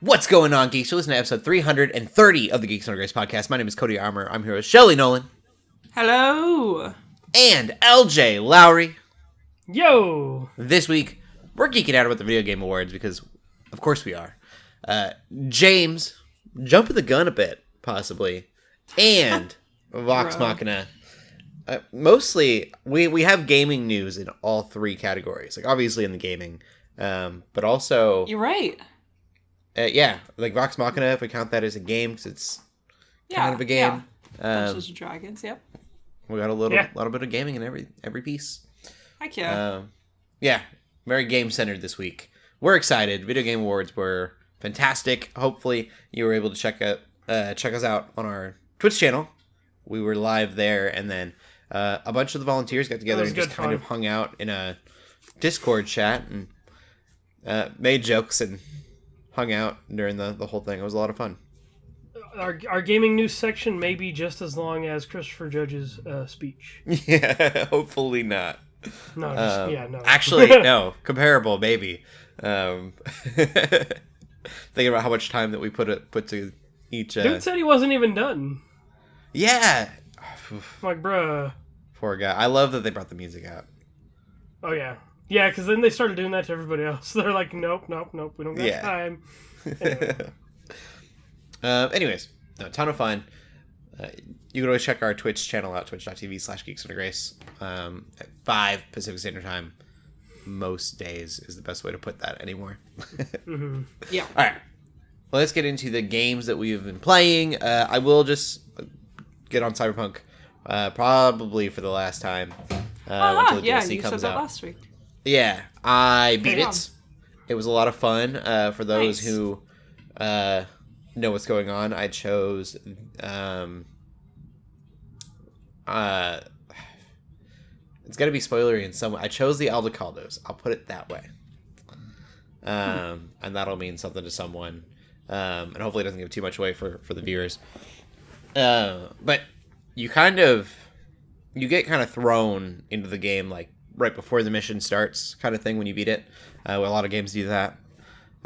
What's going on, geeks? You're listening to episode 330 of the Geeks Under Grace podcast. My name is Cody Armour. I'm here with Shelley Nollan. Hello. And Lj.Lowery. Yo. This week, we're geeking out about the Video Game Awards because, of course we are. James, jumping the gun a bit, possibly. And Vox Machina. Mostly, we have gaming news in all three categories. Like, obviously in the gaming, but also... You're right. Yeah, like Vox Machina, if we count that as a game, because it's kind of a game. Dungeons and Dragons, yep. We got a little bit of gaming in every piece. Heck yeah. Yeah, very game-centered this week. We're excited. Video Game Awards were fantastic. Hopefully, you were able to check us out on our Twitch channel. We were live there, and then a bunch of the volunteers got together and just kind of hung out in a Discord chat and made jokes and hung out during the whole thing. It was a lot of fun. Our gaming news section may be just as long as Christopher Judge's speech. Yeah, hopefully not. No, no. Actually, no. Comparable, maybe. Thinking about how much time that we put to each... Dude said he wasn't even done. Yeah. Like, bruh. Poor guy. I love that they brought the music out. Oh, yeah. Yeah, because then they started doing that to everybody else. They're like, nope, we don't got time. Anyways, a ton of fun. You can always check our Twitch channel out, twitch.tv/Geeks Under Grace, at 5 Pacific Standard Time. Most days is the best way to put that anymore. Mm-hmm. Yeah. All right. Well, let's get into the games that we've been playing. I will just get on Cyberpunk probably for the last time. Until the DLC you said that last week. Yeah, I beat it. It was a lot of fun. For those who know what's going on, I chose... it's got to be spoilery in some way. I chose the Aldecaldos. I'll put it that way. And that'll mean something to someone. And hopefully it doesn't give too much away for the viewers. But you get kind of thrown into the game like right before the mission starts, kind of thing, when you beat it. A lot of games do that.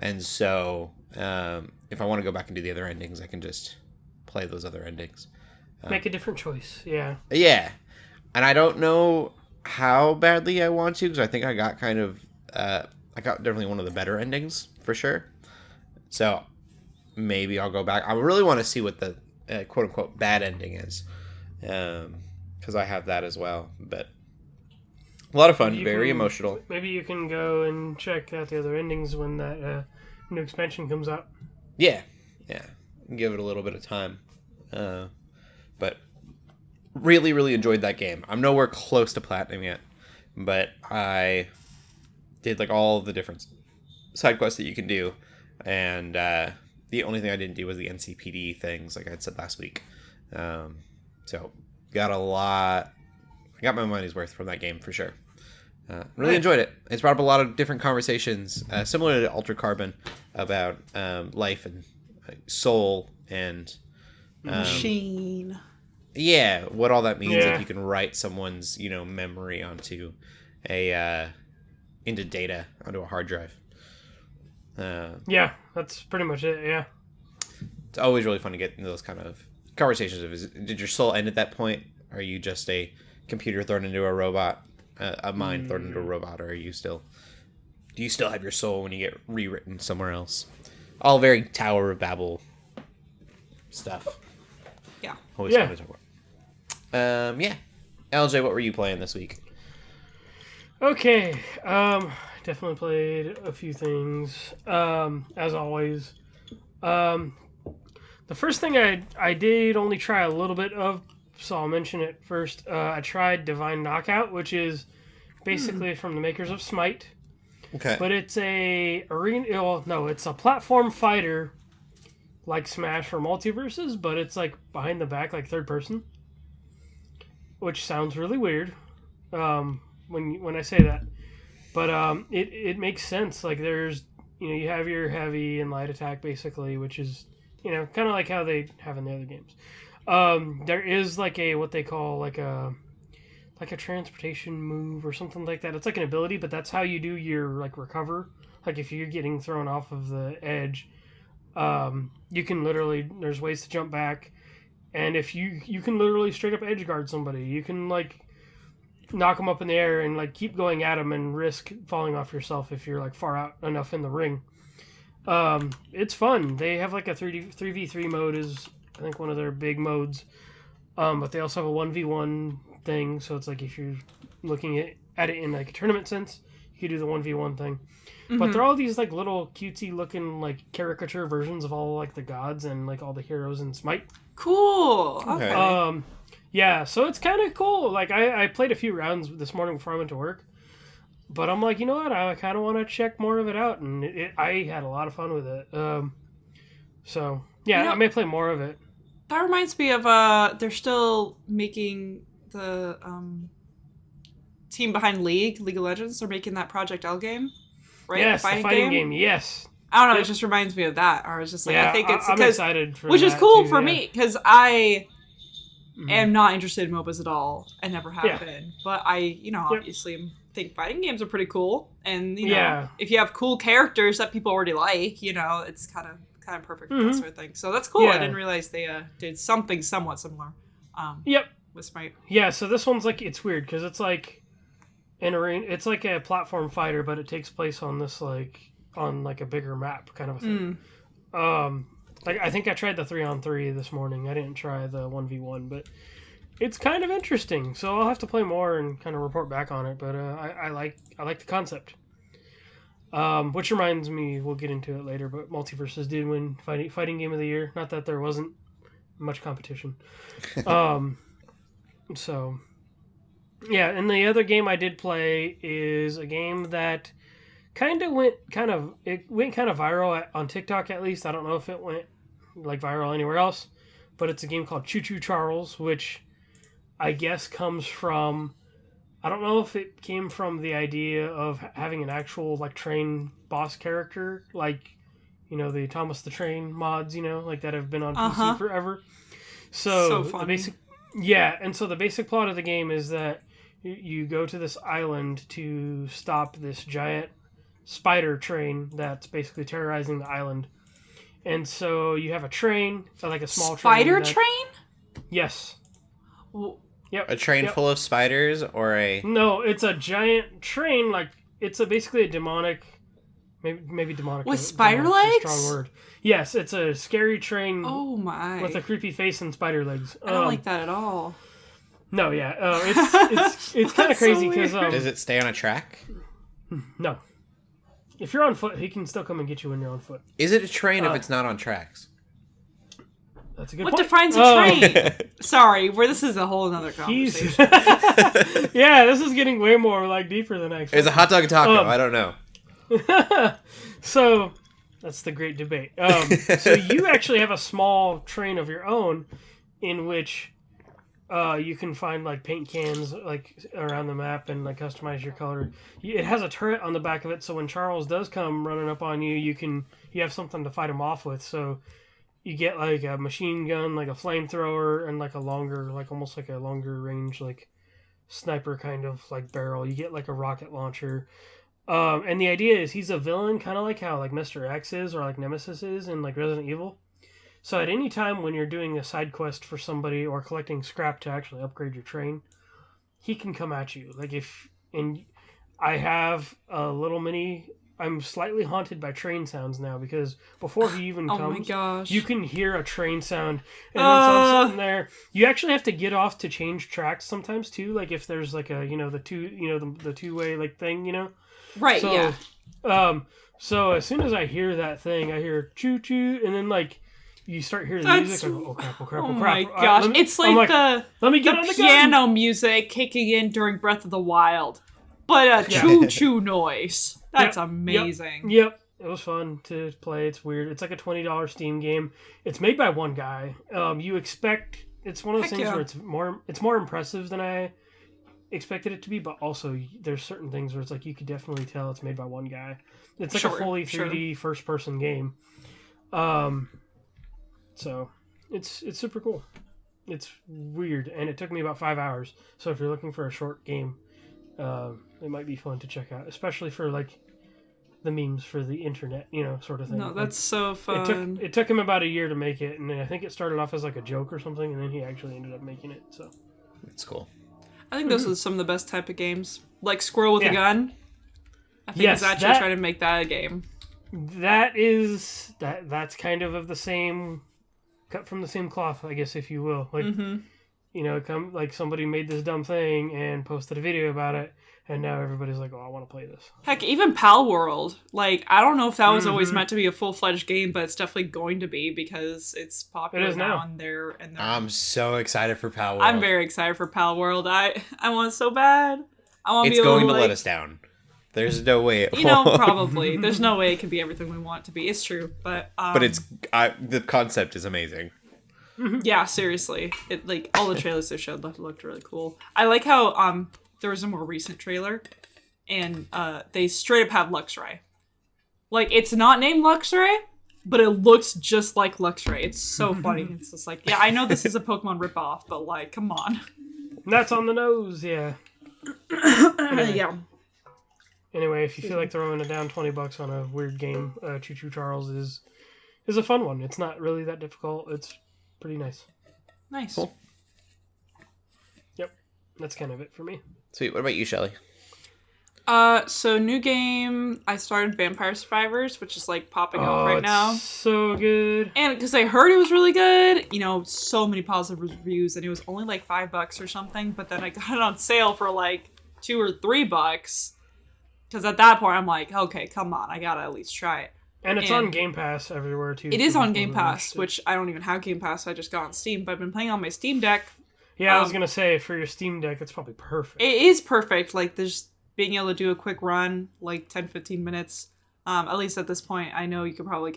And so if I want to go back and do the other endings, I can just play those other endings. Make a different choice, yeah. Yeah. And I don't know how badly I want to, because I think I got kind of... I got definitely one of the better endings, for sure. So maybe I'll go back. I really want to see what the quote-unquote bad ending is. Because I have that as well. But a lot of fun, very emotional. Maybe you can go and check out the other endings when that new expansion comes out. Yeah. Give it a little bit of time. But really, really enjoyed that game. I'm nowhere close to platinum yet, but I did like all the different side quests that you can do, and the only thing I didn't do was the NCPD things, like I had said last week. So got a lot. I got my money's worth from that game for sure. Really enjoyed it. It's brought up a lot of different conversations, similar to Altered Carbon, about life and soul and machine. Yeah, what all that means if you can write someone's, memory onto into data onto a hard drive. Yeah, that's pretty much it. Yeah. It's always really fun to get into those kind of conversations. Did your soul end at that point? Are you just a computer thrown into a robot, a mind thrown into a robot, or do you still have your soul when you get rewritten somewhere else? All very Tower of Babel stuff. Yeah. Always fun to talk about. LJ, what were you playing this week? Okay. Definitely played a few things. As always. The first thing I did only try a little bit of, so I'll mention it first. I tried Divine Knockout, which is basically from the makers of Smite. Okay. But it's it's a platform fighter like Smash or Multiverses, but it's like behind the back, like third person. Which sounds really weird when I say that. But it makes sense. Like there's, you have your heavy and light attack basically, which is, kind of like how they have in the other games. There is like what they call like a transportation move or something like that. It's like an ability, but that's how you do your like recover. Like if you're getting thrown off of the edge, You can literally, there's ways to jump back, and if you can literally straight up edge guard somebody. You can like knock them up in the air and like keep going at them and risk falling off yourself if you're like far out enough in the ring. It's fun. They have like a 3v3 mode is I think one of their big modes, but they also have a 1v1 thing. So it's like if you're looking at it in like a tournament sense, you could do the 1v1 thing. Mm-hmm. But they're all these like little cutesy looking like caricature versions of all like the gods and like all the heroes in Smite. Cool. Okay. Yeah, so it's kind of cool. Like I played a few rounds this morning before I went to work, but I'm like, you know what? I kind of want to check more of it out, and I had a lot of fun with it. So yeah, I may play more of it. That reminds me of they're still making the team behind League of Legends. They're making that Project L game, right? Yes, the fighting game. Yes. I don't know. It just reminds me of that. I was just like, yeah, I think it's I'm excited for which that is cool too, for yeah. me because I am not interested in MOBAs at all. I never have been, but I, obviously think fighting games are pretty cool, and if you have cool characters that people already like, it's kind of perfect for that sort of thing. So that's cool. I didn't realize they did something somewhat similar. With Smite. Yeah. So this one's like it's weird because it's like an arena. It's like a platform fighter, but it takes place on this on a bigger map kind of a thing. Like I think I tried the 3-on-3 this morning. I didn't try the 1v1, but it's kind of interesting. So I'll have to play more and kind of report back on it. But I like the concept. Which reminds me, we'll get into it later. But Multiverses did win fighting game of the year. Not that there wasn't much competition. So yeah, and the other game I did play is a game that went kind of viral on TikTok at least. I don't know if it went viral anywhere else, but it's a game called Choo Choo Charles, which I guess comes from, I don't know if it came from the idea of having an actual train boss character, the Thomas the Train mods, that have been on PC forever. So funny. And so the basic plot of the game is that you go to this island to stop this giant spider train that's basically terrorizing the island. And so you have a train, a small spider train? Yes. Yep. A train full of spiders or a... No, it's a giant train, it's basically a demonic... Maybe demonic... With spider legs? A strong word. Yes, it's a scary train... Oh my. With a creepy face and spider legs. I don't like that at all. No, yeah. It's kind of crazy because... Does it stay on a track? No. If you're on foot, he can still come and get you when you're on foot. Is it a train if it's not on tracks? That's a good point. What defines a train? Sorry, this is a whole other conversation. Yeah, this is getting way more deeper than I expected. Is a hot dog a taco? I don't know. So, that's the great debate. So you actually have a small train of your own in which you can find paint cans around the map and customize your color. It has a turret on the back of it, so when Charles does come running up on you, you have something to fight him off with. So you get a machine gun, a flamethrower, and a longer, almost a longer range sniper kind of barrel. You get a rocket launcher. And the idea is he's a villain, kind of like how Mr. X is or Nemesis is in Resident Evil. So at any time when you're doing a side quest for somebody or collecting scrap to actually upgrade your train, he can come at you. And I have a little mini... I'm slightly haunted by train sounds now because before he even comes, my gosh. You can hear a train sound. And then so I'm sitting there. You actually have to get off to change tracks sometimes too. If there's the two-way thing, Right, so, yeah. So as soon as I hear that thing, I hear choo choo, and then you start hearing the music. Oh crap! Oh crap! Oh crap! My gosh! It's let me get on the piano gun. music kicking in during Breath of the Wild, but a choo choo noise. That's amazing. Yep. It was fun to play. It's weird. It's a $20 Steam game. It's made by one guy. You expect it's one of those things where it's more impressive than I expected it to be, but also there's certain things where it's you could definitely tell it's made by one guy. It's a fully 3D first person game. So it's super cool. It's weird, and it took me about 5 hours. So if you're looking for a short game, it might be fun to check out, especially for the memes for the internet, sort of thing. No, that's so fun. It took him about a year to make it, and I think it started off as like a joke or something, and then he actually ended up making it. So That's cool. I think those are some of the best type of games, like Squirrel with a Gun. I think it's actually trying to make that a game. That's kind of the same, cut from the same cloth, I guess, if you will. Like, like somebody made this dumb thing and posted a video about it, and now everybody's like, "Oh, I want to play this." Heck, even Pal World. Like, I don't know if that was always meant to be a full-fledged game, but it's definitely going to be because it's popular now. And I'm so excited for Pal World. I'm very excited for Pal World. I want it so bad. I want. It's going to let us down. There's no way it won't. Probably. There's no way it could be everything we want it to be. It's true, but the concept is amazing. Yeah, seriously. It all the trailers they showed looked really cool. I like how there was a more recent trailer, and they straight up have Luxray. Like, it's not named Luxray, but it looks just like Luxray. It's so funny. It's just like, yeah, I know this is a Pokemon ripoff, but like, come on. That's on the nose, yeah. Yeah. Anyway, if you feel like throwing it down $20 on a weird game, Choo Choo Charles is a fun one. It's not really that difficult. It's pretty nice. Nice. Cool. Yep. That's kind of it for me. Sweet. What about you, Shelley? So new game, I started Vampire Survivors, which is like popping off right now. So good. And because I heard it was really good, so many positive reviews, and it was only like $5 or something, but then I got it on sale for like $2 or $3. Because at that point, I'm like, okay, come on, I gotta at least try it. And it's on Game Pass everywhere, too. It is on Game Pass, which I don't even have Game Pass, I just got on Steam, but I've been playing on my Steam Deck. Yeah, I was gonna say, for your Steam Deck, it's probably perfect. It is perfect, like, there's being able to do a quick run, like 10-15 minutes. At least at this point, I know you could probably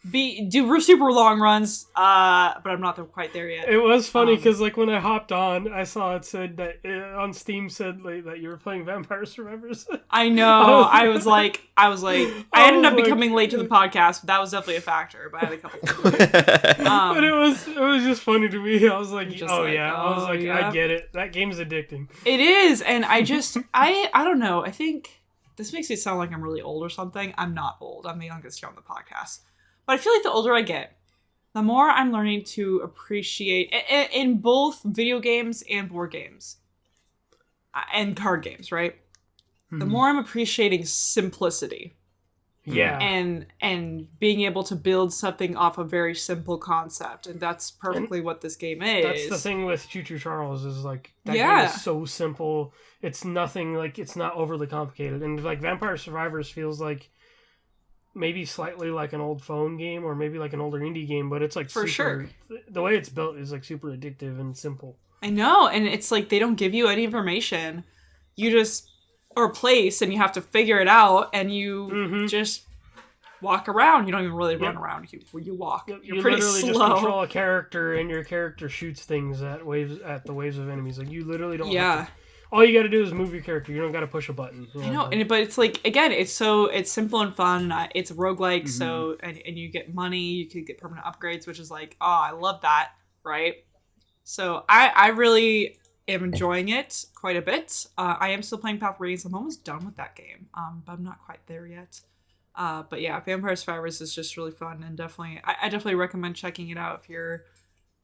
do super long runs, but I'm not quite there yet. It was funny because when I hopped on, I saw it said that on Steam said that you were playing Vampire Survivors. I know. I was like, I ended up becoming late to the podcast, but that was definitely a factor. But I had a couple. But it was just funny to me. I was like, I get it. That game's addicting. It is, and I don't know. I think this makes it sound like I'm really old or something. I'm not old. I'm the youngest here on the podcast. But I feel like the older I get, the more I'm learning to appreciate, in both video games and board games, and card games, right? The more I'm appreciating simplicity. Yeah. And being able to build something off a very simple concept. And that's perfectly what this game is. That's the thing with Choo Choo Charles is like, that game is so simple. It's nothing, like, it's not overly complicated. And like Vampire Survivors feels like maybe slightly like an old phone game or maybe like an older indie game, but it's like for sure. The way it's built is like super addictive and simple. I know, and it's like they don't give you any information. You just or place and you have to figure it out, and you just walk around. You don't even really run around. You walk. You're pretty literally slow. Just control a character, and your character shoots things at the waves of enemies. Like you literally don't. Have to, all you got to do is move your character. You don't got to push a button. I know, but it's like, again, it's simple and fun. It's roguelike, so and you get money. You could get permanent upgrades, which is like, oh, I love that, right? So I really am enjoying it quite a bit. I am still playing Path of Radiance. I'm almost done with that game, but I'm not quite there yet. But yeah, Vampire Survivors is just really fun, and I definitely recommend checking it out if you're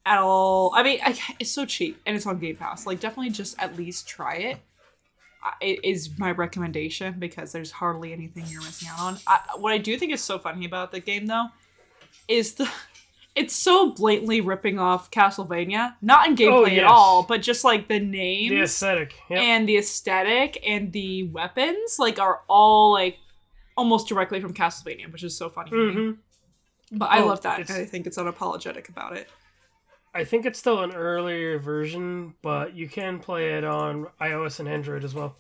at all. I mean, it's so cheap and it's on Game Pass. Like, definitely just at least try it. It is my recommendation because there's hardly anything you're missing out on. What I do think is so funny about the game, though, is it's so blatantly ripping off Castlevania. Not in gameplay at all, but just like the names, the aesthetic, and the aesthetic and the weapons, like, are all like almost directly from Castlevania, which is so funny to me. But I love that. I think it's unapologetic about it. I think it's still an earlier version, but you can play it on iOS and Android as well.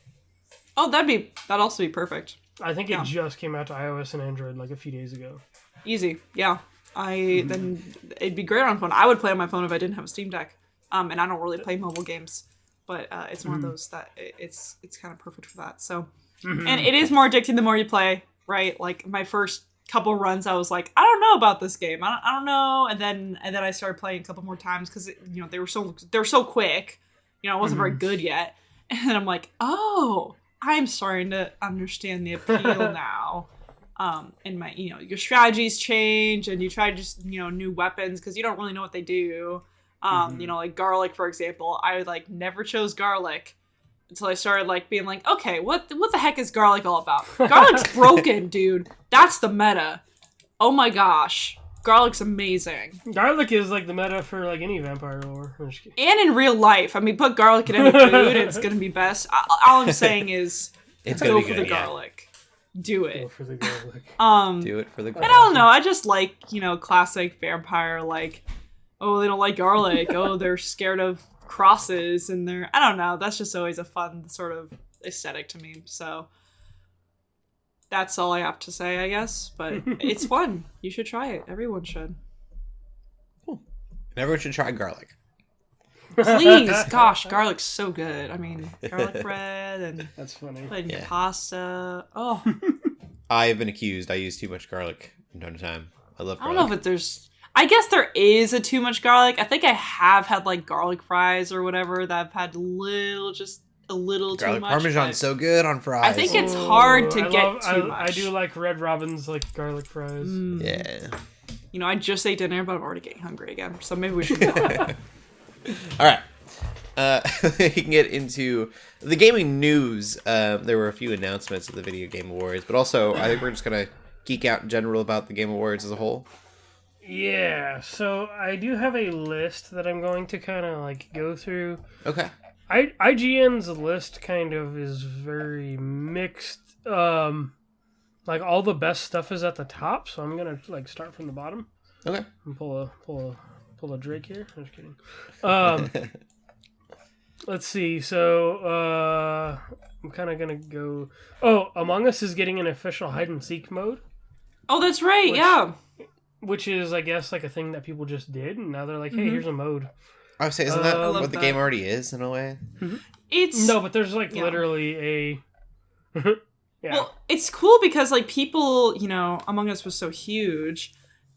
Oh, that'd also be perfect. I think it just came out to iOS and Android like a few days ago. Easy, yeah. Then it'd be great on phone. I would play on my phone if I didn't have a Steam Deck. And I don't really play mobile games, but it's one of those that it's kind of perfect for that. So, and it is more addicting the more you play, right? Like my first couple runs, I was like, I don't know about this game. I don't know. And then I started playing a couple more times because they were so quick. It wasn't very good yet. And then I'm like, oh, I'm starting to understand the appeal now. And my, your strategies change, and you try just, new weapons because you don't really know what they do. Like garlic, for example. I like never chose garlic until I started like being like, okay, what the heck is garlic all about? Garlic's broken, dude. That's the meta. Oh my gosh. Garlic's amazing. Garlic is like the meta for like any vampire lore. And in real life. I mean, put garlic in any food and it's going to be best. All I'm saying is go for the garlic. Do it. Go for the garlic. Do it for the garlic. And I don't know. I just like, classic vampire, like, oh, they don't like garlic. Oh, they're scared of crosses. And I don't know. That's just always a fun sort of aesthetic to me. So that's all I have to say, I guess. But it's fun. You should try it. Everyone should. Cool. And everyone should try garlic. Please. Gosh, garlic's so good. I mean, garlic bread and that's funny. Put in your pasta. Oh. I've been accused I use too much garlic from time to time. I love garlic. I don't know if there's... I guess there is a too much garlic. I think I have had like garlic fries or whatever that I've had just a little garlic too much. Parmesan's so good on fries. I think it's hard to get too much. I do like Red Robin's like garlic fries. Yeah. I just ate dinner, but I'm already getting hungry again. So maybe we should go on. All right. We can get into the gaming news. There were a few announcements at the Video Game Awards, but also I think we're just going to geek out in general about the Game Awards as a whole. Yeah, so I do have a list that I'm going to kind of like go through. Okay. IGN's list kind of is very mixed. Like all the best stuff is at the top, so I'm gonna like start from the bottom. Okay. And pull a Drake here. I'm just kidding. Let's see. So I'm kind of gonna go. Oh, Among Us is getting an official hide and seek mode. Oh, that's right. Yeah. Which is, I guess, like a thing that people just did, and now they're like, "Hey, here's a mode." I would say, isn't that what the game already is in a way? It's no, but there's like literally a. Yeah. Well, it's cool because like people, Among Us was so huge,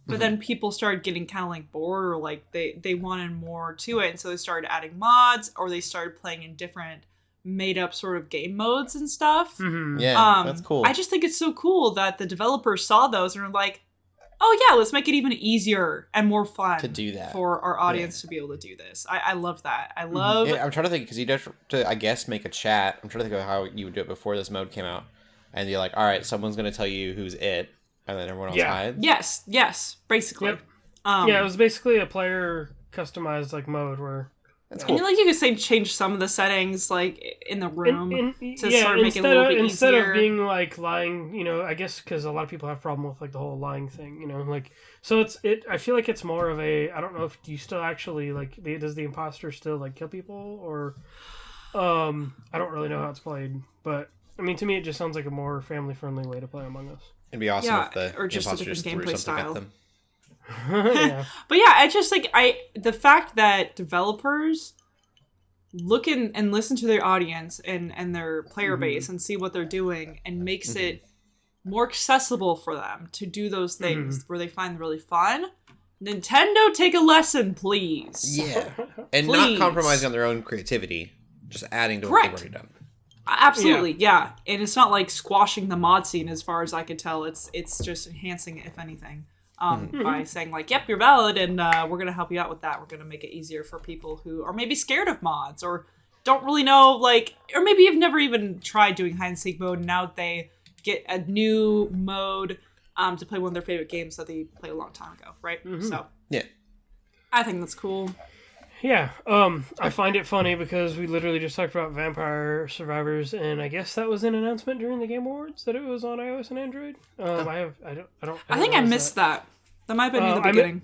but then people started getting kind of like bored, or like they wanted more to it, and so they started adding mods, or they started playing in different made up sort of game modes and stuff. Yeah, that's cool. I just think it's so cool that the developers saw those and were like, oh yeah, let's make it even easier and more fun to do that for our audience to be able to do this. I love that. I love. Yeah, I'm trying to think because you'd have to, I guess, make a chat. I'm trying to think of how you would do it before this mode came out, and you're like, all right, someone's gonna tell you who's it, and then everyone else hides. Yes, basically. Yep. It was basically a player customized like mode where. That's cool. And like you could change some of the settings like in the room to sort of make it a little bit instead easier. of being like lying, I guess because a lot of people have problem with like the whole lying thing, like so I feel like it's more of a, I don't know if you still actually like does the imposter still like kill people or I don't really know how it's played, but I mean to me it just sounds like a more family friendly way to play Among Us. It'd be awesome if the or just a imposters different threw gameplay something style. at them. Yeah. But yeah, I just like the fact that developers look and listen to their audience and their player base and see what they're doing and makes it more accessible for them to do those things where they find really fun. Nintendo, take a lesson, please. Yeah. And not compromising on their own creativity, just adding to what they've already done. Absolutely, yeah. And it's not like squashing the mod scene as far as I could tell. It's just enhancing it, if anything. By saying like, yep, you're valid, and we're going to help you out with that. We're going to make it easier for people who are maybe scared of mods or don't really know, like, or maybe have never even tried doing hide and seek mode, and now they get a new mode to play one of their favorite games that they played a long time ago, right? So, yeah, I think that's cool. Yeah, I find it funny because we literally just talked about Vampire Survivors, and I guess that was an announcement during the Game Awards that it was on iOS and Android. I think I missed that. That might have been near the beginning.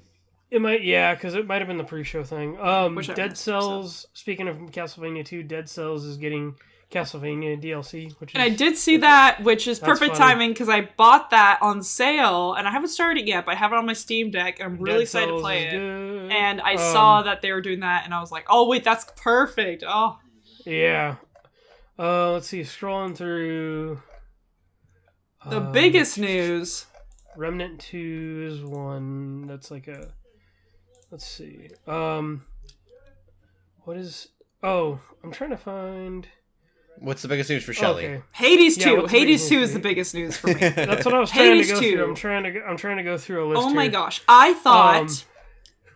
It might, because it might have been the pre-show thing. Dead Cells. Speaking of Castlevania 2, Dead Cells is getting Castlevania DLC, and I did see that, which is perfect timing because I bought that on sale and I haven't started it yet, but I have it on my Steam Deck and I'm really excited to play it. Good. And I saw that they were doing that and I was like, oh wait, that's perfect. Oh yeah. Let's see, scrolling through the biggest news. Remnant 2 is one that's like a, let's see. What is, I'm trying to find What's the biggest news for Shelley? Okay. Hades 2. what's Hades 2 news is the biggest news for me. That's what I was trying to Hades go 2. through. I'm trying to go through a list. Oh my here. gosh. I thought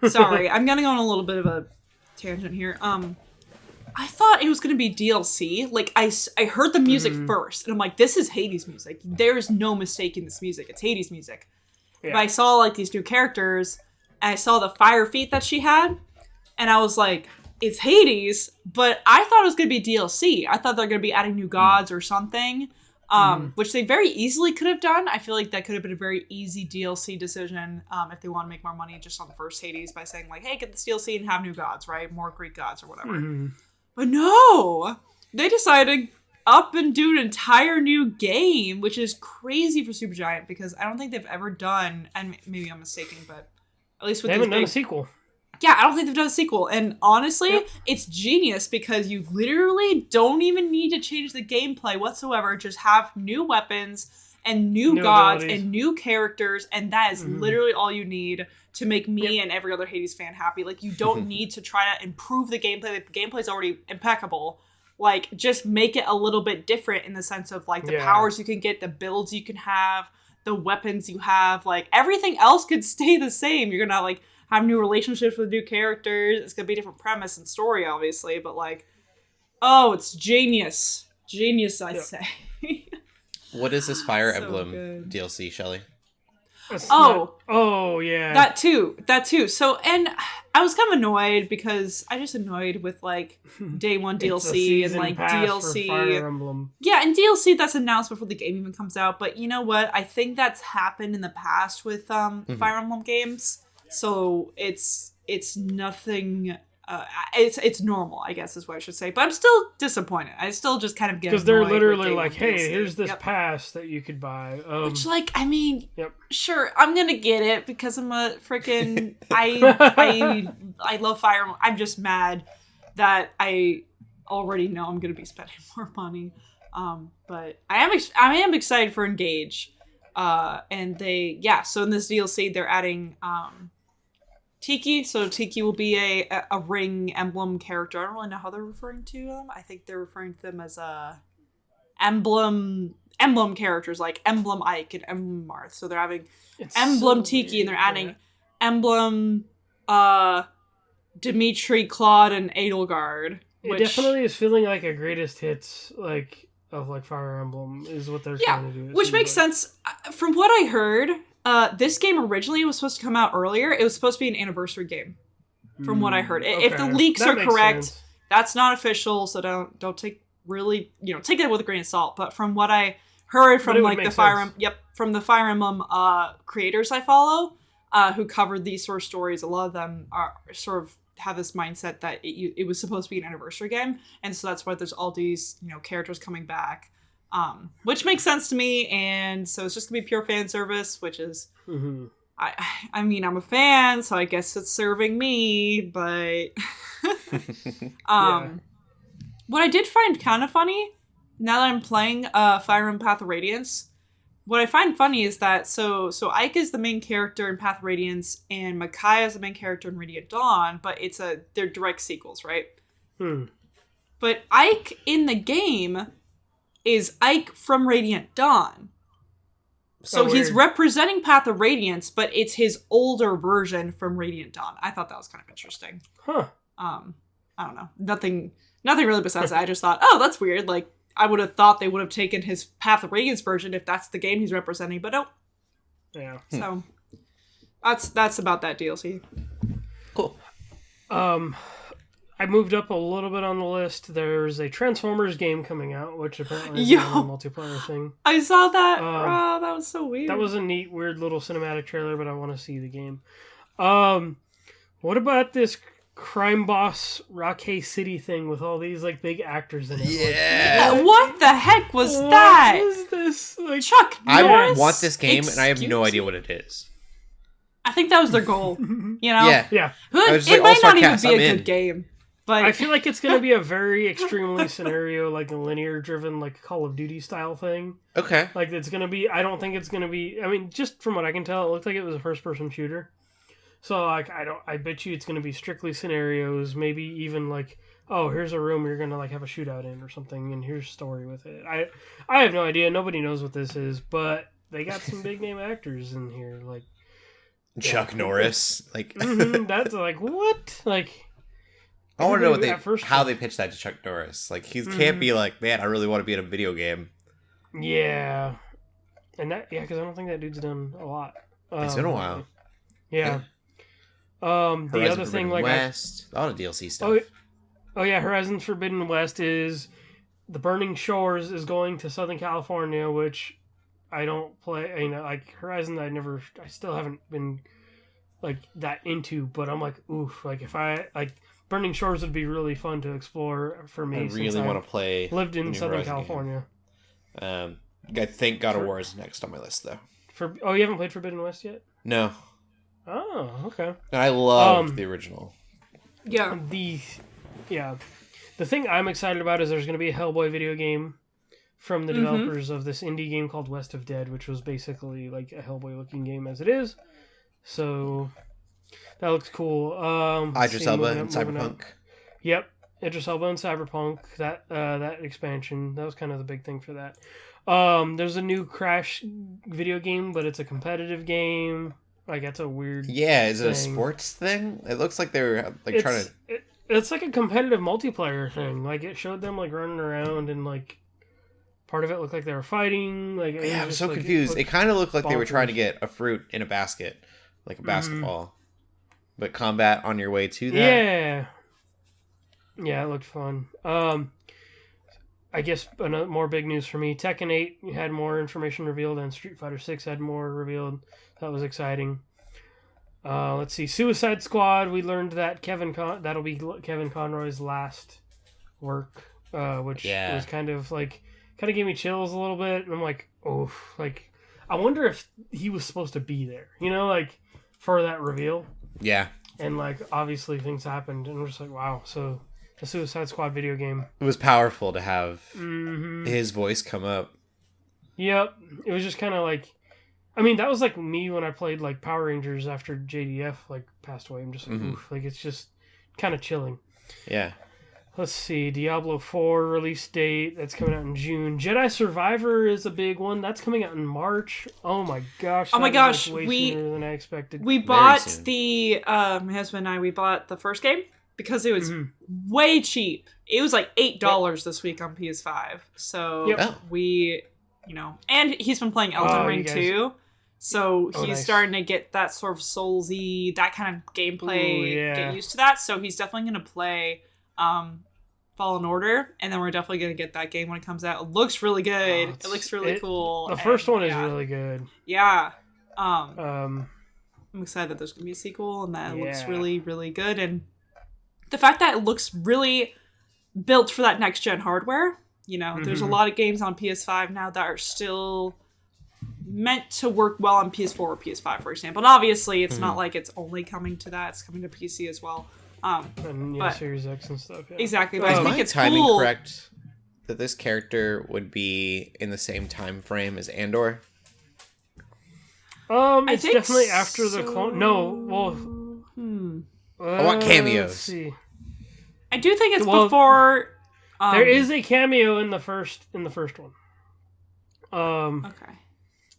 sorry, I'm gonna go on a little bit of a tangent here. I thought it was gonna be DLC. Like I heard the music first, and I'm like, this is Hades music. There's no mistaking this music. It's Hades music. Yeah. But I saw like these new characters, and I saw the fire feat that she had, and I was like, it's Hades, but I thought it was going to be DLC. I thought they were going to be adding new gods or something, which they very easily could have done. I feel like that could have been a very easy DLC decision if they want to make more money just on the first Hades by saying like, hey, get this DLC and have new gods, right? More Greek gods or whatever. But no! They decided to up and do an entire new game, which is crazy for Supergiant because I don't think they've ever done, and maybe I'm mistaken, but at least with they haven't done a sequel. Yeah, I don't think they've done a sequel. And honestly, it's genius because you literally don't even need to change the gameplay whatsoever. Just have new weapons and new gods abilities. And new characters. And that is literally all you need to make me and every other Hades fan happy. Like, you don't need to try to improve the gameplay. The gameplay is already impeccable. Like, just make it a little bit different in the sense of, like, the powers you can get, the builds you can have, the weapons you have. Like, everything else could stay the same. You're gonna, like, have new relationships with new characters. It's gonna be a different premise and story, obviously, but like, oh, it's genius. Genius, I say. What is this Fire So Emblem good. DLC, Shelley? Yeah. That too. So, and I was kind of annoyed because I just annoyed with like day one DLC and like DLC. Fire Emblem. Yeah, and DLC that's announced before the game even comes out. But you know what? I think that's happened in the past with Fire Emblem games. So it's nothing. It's normal, I guess, is what I should say. But I'm still disappointed. I still just kind of get because they're literally like, "Hey, here's this pass that you could buy." Which, like, I mean, sure, I'm gonna get it because I'm a freaking I love Fire Emblem. I'm just mad that I already know I'm gonna be spending more money. But I am excited for Engage. And so in this DLC they're adding Tiki. So Tiki will be a ring emblem character. I don't really know how they're referring to them. I think they're referring to them as emblem characters like Emblem Ike and Emblem Marth. So they're having Emblem Tiki and they're adding Emblem Dimitri, Claude, and Edelgard. It definitely is feeling like a greatest hits of like Fire Emblem is what they're trying to do. Which makes sense. From what I heard, this game originally was supposed to come out earlier. It was supposed to be an anniversary game. From what I heard. Okay. If the leaks are correct, that's not official, so don't take take it with a grain of salt. But from what I heard from like the from the Fire Emblem creators I follow, who covered these sort of stories, a lot of them are sort of have this mindset that it was supposed to be an anniversary game, and so that's why there's all these characters coming back, which makes sense to me, and so it's just gonna be pure fan service, which is I mean I'm a fan, so I guess it's serving me, but what I did find kind of funny now that I'm playing Fire Emblem Path of Radiance. What I find funny is that so Ike is the main character in Path of Radiance and Micaiah is the main character in Radiant Dawn, but they're direct sequels, right? But Ike in the game is Ike from Radiant Dawn. So he's representing Path of Radiance, but it's his older version from Radiant Dawn. I thought that was kind of interesting. I don't know. Nothing really besides that. I just thought, oh, that's weird. Like, I would have thought they would have taken his Path of Radiance version if that's the game he's representing, but nope. Yeah. So that's about that DLC. Cool. I moved up a little bit on the list. There's a Transformers game coming out, which apparently is a multiplayer thing. I saw that. That was so weird. That was a neat, weird little cinematic trailer, but I want to see the game. What about this crime boss Rockay City thing with all these like big actors in it? Yeah. Like, what the heck was that? What is this? Like, Chuck Norris? I want this game and I have no idea what it is. I think that was their goal. Yeah. It might not even be a good game. But I feel like it's going to be a very extremely scenario, like a linear driven, like Call of Duty style thing. Okay. Like it's going to be, I don't think it's going to be, I mean, just from what I can tell, it looked like it was a first person shooter. So like I bet you it's going to be strictly scenarios, maybe even like, oh, here's a room you're going to like have a shootout in or something, and here's a story with it. I have no idea. Nobody knows what this is, but they got some big name actors in here, like Chuck Norris. Like that's like what? Like I want to know how they pitched that to Chuck Norris. Like he can't be like, man, I really want to be in a video game. Yeah, and because I don't think that dude's done a lot. It's been a while. Yeah. The other thing, like West, a lot of DLC stuff. Oh yeah, Horizon Forbidden West is the Burning Shores is going to Southern California, which I don't play. You know, like Horizon, I still haven't been like that into. But I'm like, oof, like if I like Burning Shores would be really fun to explore for me. I really want to play. Lived in Southern California. I think God of War is next on my list though. You haven't played Forbidden West yet? No. Oh, okay. I love the original. Yeah. The thing I'm excited about is there's going to be a Hellboy video game from the developers of this indie game called West of Dead, which was basically like a Hellboy-looking game as it is. So that looks cool. Idris Elba and Cyberpunk. Yep, Idris Elba and Cyberpunk. That expansion, that was kind of the big thing for that. There's a new Crash video game, but it's a competitive game. Like, that's a weird is it a sports thing? It looks like they're like trying to... It's like a competitive multiplayer thing. Like, it showed them, like, running around and, like, part of it looked like they were fighting. Like, I was so confused. It kind of looked like they were trying to get a fruit in a basket, like a basketball. But combat on your way to that? Yeah. Yeah, it looked fun. I guess more big news for me. Tekken 8 had more information revealed, and Street Fighter 6 had more revealed. That was exciting. Let's see. Suicide Squad, we learned that that'll be Kevin Conroy's last work, which was kind of gave me chills a little bit. And I'm like, oh, like, I wonder if he was supposed to be there, you know, like, for that reveal. Yeah. And, like, obviously things happened, and we're just like, wow, so... The Suicide Squad video game. It was powerful to have his voice come up. Yep. It was just kind of like... I mean, that was like me when I played like Power Rangers after JDF like passed away. I'm just like, oof. Like, it's just kind of chilling. Yeah. Let's see. Diablo 4 release date. That's coming out in June. Jedi Survivor is a big one. That's coming out in March. Oh my gosh. Oh my gosh. Way sooner than I expected. We bought my husband and I, we bought the first game. Because it was way cheap. It was like $8 this week on PS5. So we, and he's been playing Elden Ring too. So he's starting to get that sort of Soulsy, that kind of gameplay, get used to that. So he's definitely going to play Fallen Order. And then we're definitely going to get that game when it comes out. It looks really good. It looks really cool. The first one is really good. Yeah. I'm excited that there's going to be a sequel and that it looks really, really good. And the fact that it looks really built for that next-gen hardware, there's a lot of games on PS5 now that are still meant to work well on PS4 or PS5, for example. And obviously, it's not like it's only coming to that. It's coming to PC as well. And Series X and stuff. Yeah. Exactly. But I think it's timing cool. Correct that this character would be in the same time frame as Andor? It's definitely after the clone. No, well... I want cameos. Let's see. I do think it's before. There is a cameo in the first one. Okay.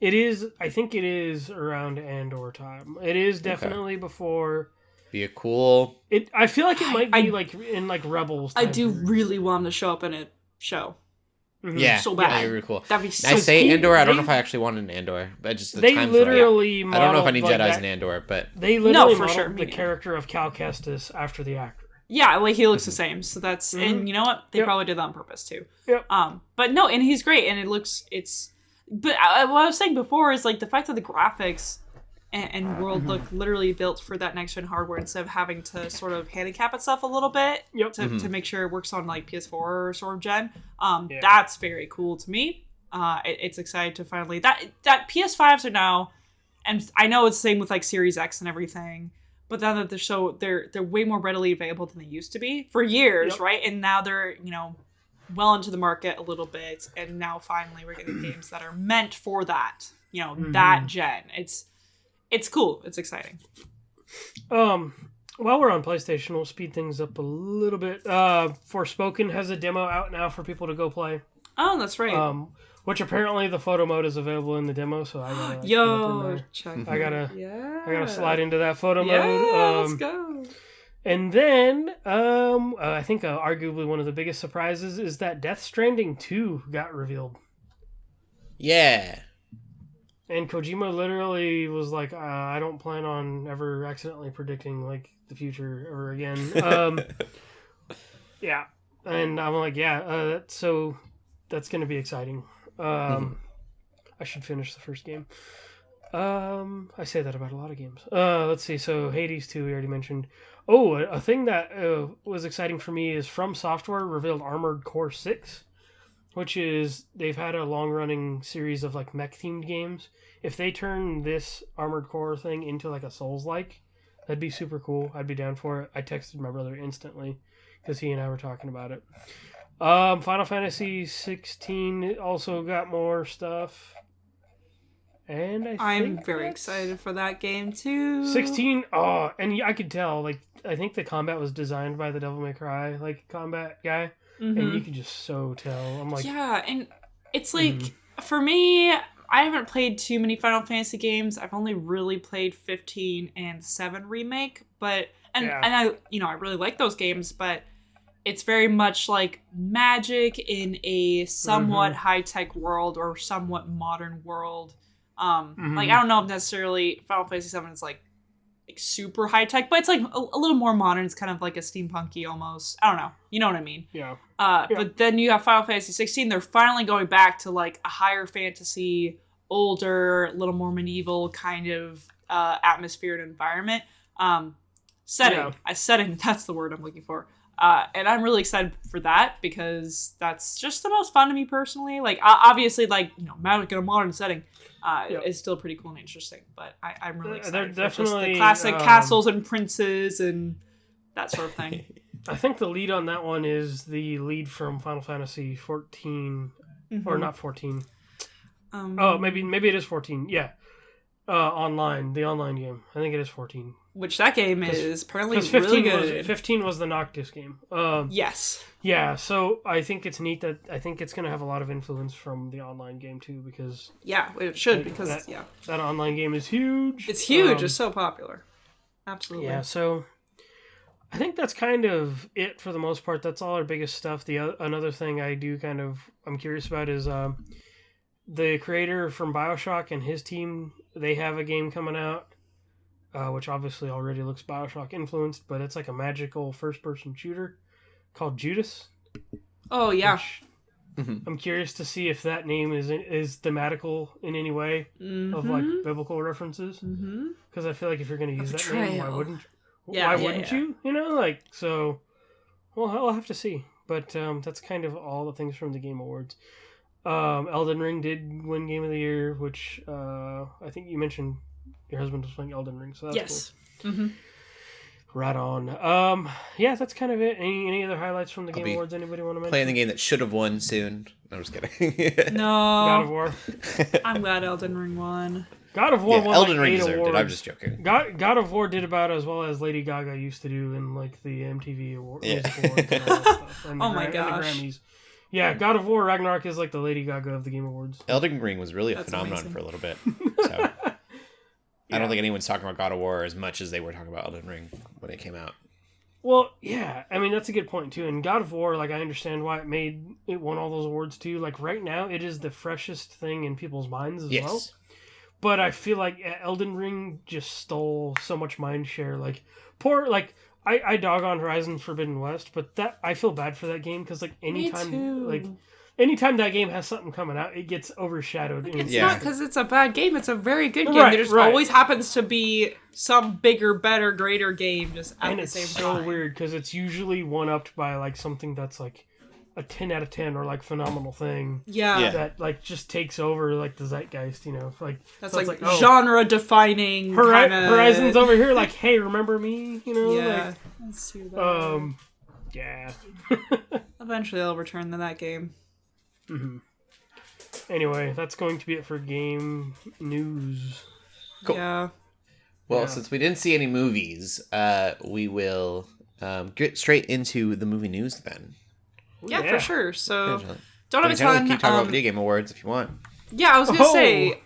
It is. I think it is around Andor time. It is definitely before. Be a cool. I feel like it might be like in like Rebels. I do really want him to show up in a show. Yeah, so bad. That'd be really cool. That'd be so. I say Andor. I don't know if I actually want an Andor, but just the time. Literally. I don't know if I need Jedi's in Andor, but they literally modeled the character of Cal Kestis after the actor. Yeah, like he looks the same. So that's and you know what? They probably did that on purpose too. Yep. But no, and he's great, and it's. But what I was saying before is like the fact that the graphics and world look literally built for that next gen hardware instead of having to sort of handicap itself a little bit to make sure it works on like PS4 sort of gen. That's very cool to me. It's exciting to finally that PS5s are now, and I know it's the same with like Series X and everything, but now that they're way more readily available than they used to be for years, right? And now they're well into the market a little bit, and now finally we're getting games that are meant for that that gen. It's cool. It's exciting. While we're on PlayStation, we'll speed things up a little bit. Forspoken has a demo out now for people to go play. Oh, that's right. Which apparently the photo mode is available in the demo, so I gotta check. I gotta slide into that photo mode. Let's go. And then I think arguably one of the biggest surprises is that Death Stranding 2 got revealed. Yeah. And Kojima literally was like, I don't plan on ever accidentally predicting like the future ever again. Yeah. And I'm like, so that's going to be exciting. I should finish the first game. I say that about a lot of games. Let's see. So Hades 2, we already mentioned. Oh, a thing that was exciting for me is From Software revealed Armored Core 6, which is they've had a long-running series of like mech-themed games. If they turn this Armored Core thing into like a Souls-like, that'd be super cool. I'd be down for it. I texted my brother instantly because he and I were talking about it. Final Fantasy 16 also got more stuff. And I'm very excited for that game too. 16, and I could tell, like, I think the combat was designed by the Devil May Cry, like, combat guy. Mm-hmm. And you can just so tell. I'm like... Yeah, and it's like, for me, I haven't played too many Final Fantasy games. I've only really played 15 and 7 Remake, and I really like those games, but it's very much like Magic in a somewhat high-tech world or somewhat modern world. Like, I don't know if necessarily Final Fantasy 7 is like super high-tech, but it's like a little more modern. It's kind of like a steampunky almost. I don't know. You know what I mean? Yeah. But then you have Final Fantasy 16. They're finally going back to like a higher fantasy, older, a little more medieval kind of atmosphere and environment. Setting. Setting, that's the word I'm looking for. And I'm really excited for that because that's just the most fun to me personally. Like, obviously, like, Magic in a modern setting is still pretty cool and interesting. But I'm really excited for just the classic castles and princes and that sort of thing. I think the lead on that one is the lead from Final Fantasy 14, or not 14. Maybe it is 14. Yeah, the online game. I think it is 14. Which that game is apparently really good. 15 was the Noctis game. Yes. Yeah, so I think it's neat that I think it's going to have a lot of influence from the online game too, because... Yeah, it should, because, that online game is huge. It's huge. It's so popular. Absolutely. Yeah, so I think that's kind of it for the most part. That's all our biggest stuff. Another thing I'm curious about is the creator from BioShock and his team, they have a game coming out. Which obviously already looks BioShock influenced, but it's like a magical first-person shooter called Judas. Oh, yeah. I'm curious to see if that name is thematical in any way of like biblical references. Because I feel like if you're going to use that name, why wouldn't you? So I'll have to see. But that's kind of all the things from the Game Awards. Elden Ring did win Game of the Year, which I think you mentioned. Your husband was playing Elden Ring, so that's cool. Right on. Yeah, that's kind of it. Any other highlights from the Game Awards anybody want to mention? Playing the game that should have won soon. No, I'm just kidding. No. God of War. I'm glad Elden Ring won. God of War won Elden Ring 8 deserved awards. it. I'm just joking. God of War did about as well as Lady Gaga used to do in like the MTV Music Awards and all that stuff. And my gosh. And the Grammys. Yeah, God of War Ragnarok is like the Lady Gaga of the Game Awards. Elden Ring was really a phenomenon for a little bit. So I don't think anyone's talking about God of War as much as they were talking about Elden Ring when it came out. Well, yeah, I mean, that's a good point, too. And God of War, like, I understand why it won all those awards, too. Like, right now, it is the freshest thing in people's minds as well. But I feel like Elden Ring just stole so much mind share. Like, I dog on Horizon Forbidden West, but I feel bad for that game, because, like, anytime that game has something coming out, it gets overshadowed. It's not because it's a bad game. It's a very good game. There just always happens to be some bigger, better, greater game just at the same time. And it's so weird because it's usually one-upped by like something that's like a 10 out of 10 or like phenomenal thing. Yeah. That like just takes over like the zeitgeist, Like that's so like genre-defining. Horizon's over here like, hey, remember me? Yeah. Let's do that. Yeah. Eventually I'll return to that game. Anyway, that's going to be it for game news. Cool. Yeah. Well, since we didn't see any movies, we will get straight into the movie news then. Yeah, for sure. So, don't have a ton. ton. Keep talking about video game awards if you want. Yeah, I was gonna say.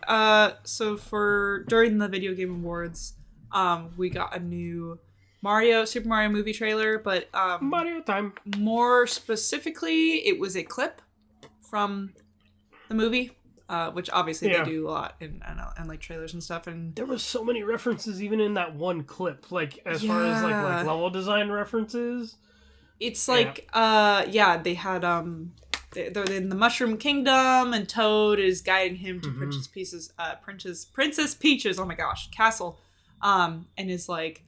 So for during the video game awards, we got a new Super Mario movie trailer, but Mario time. More specifically, it was a clip from the movie, which obviously they do a lot in like trailers and stuff. And there was so many references even in that one clip, like as far as like level design references. It's like they had they're in the Mushroom Kingdom, and Toad is guiding him to Princess Peach's, oh my gosh, castle, and is like,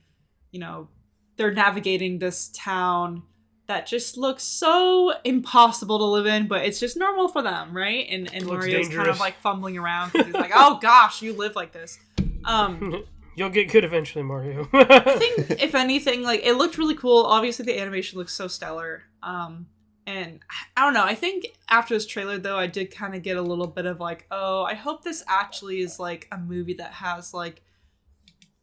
they're navigating this town that just looks so impossible to live in, but it's just normal for them, right? And Mario's kind of like fumbling around. He's like, oh gosh, you live like this. You'll get good eventually, Mario. I think, if anything, like, it looked really cool. Obviously, the animation looks so stellar. And I don't know. I think after this trailer, though, I did kind of get a little bit of like, oh, I hope this actually is like a movie that has like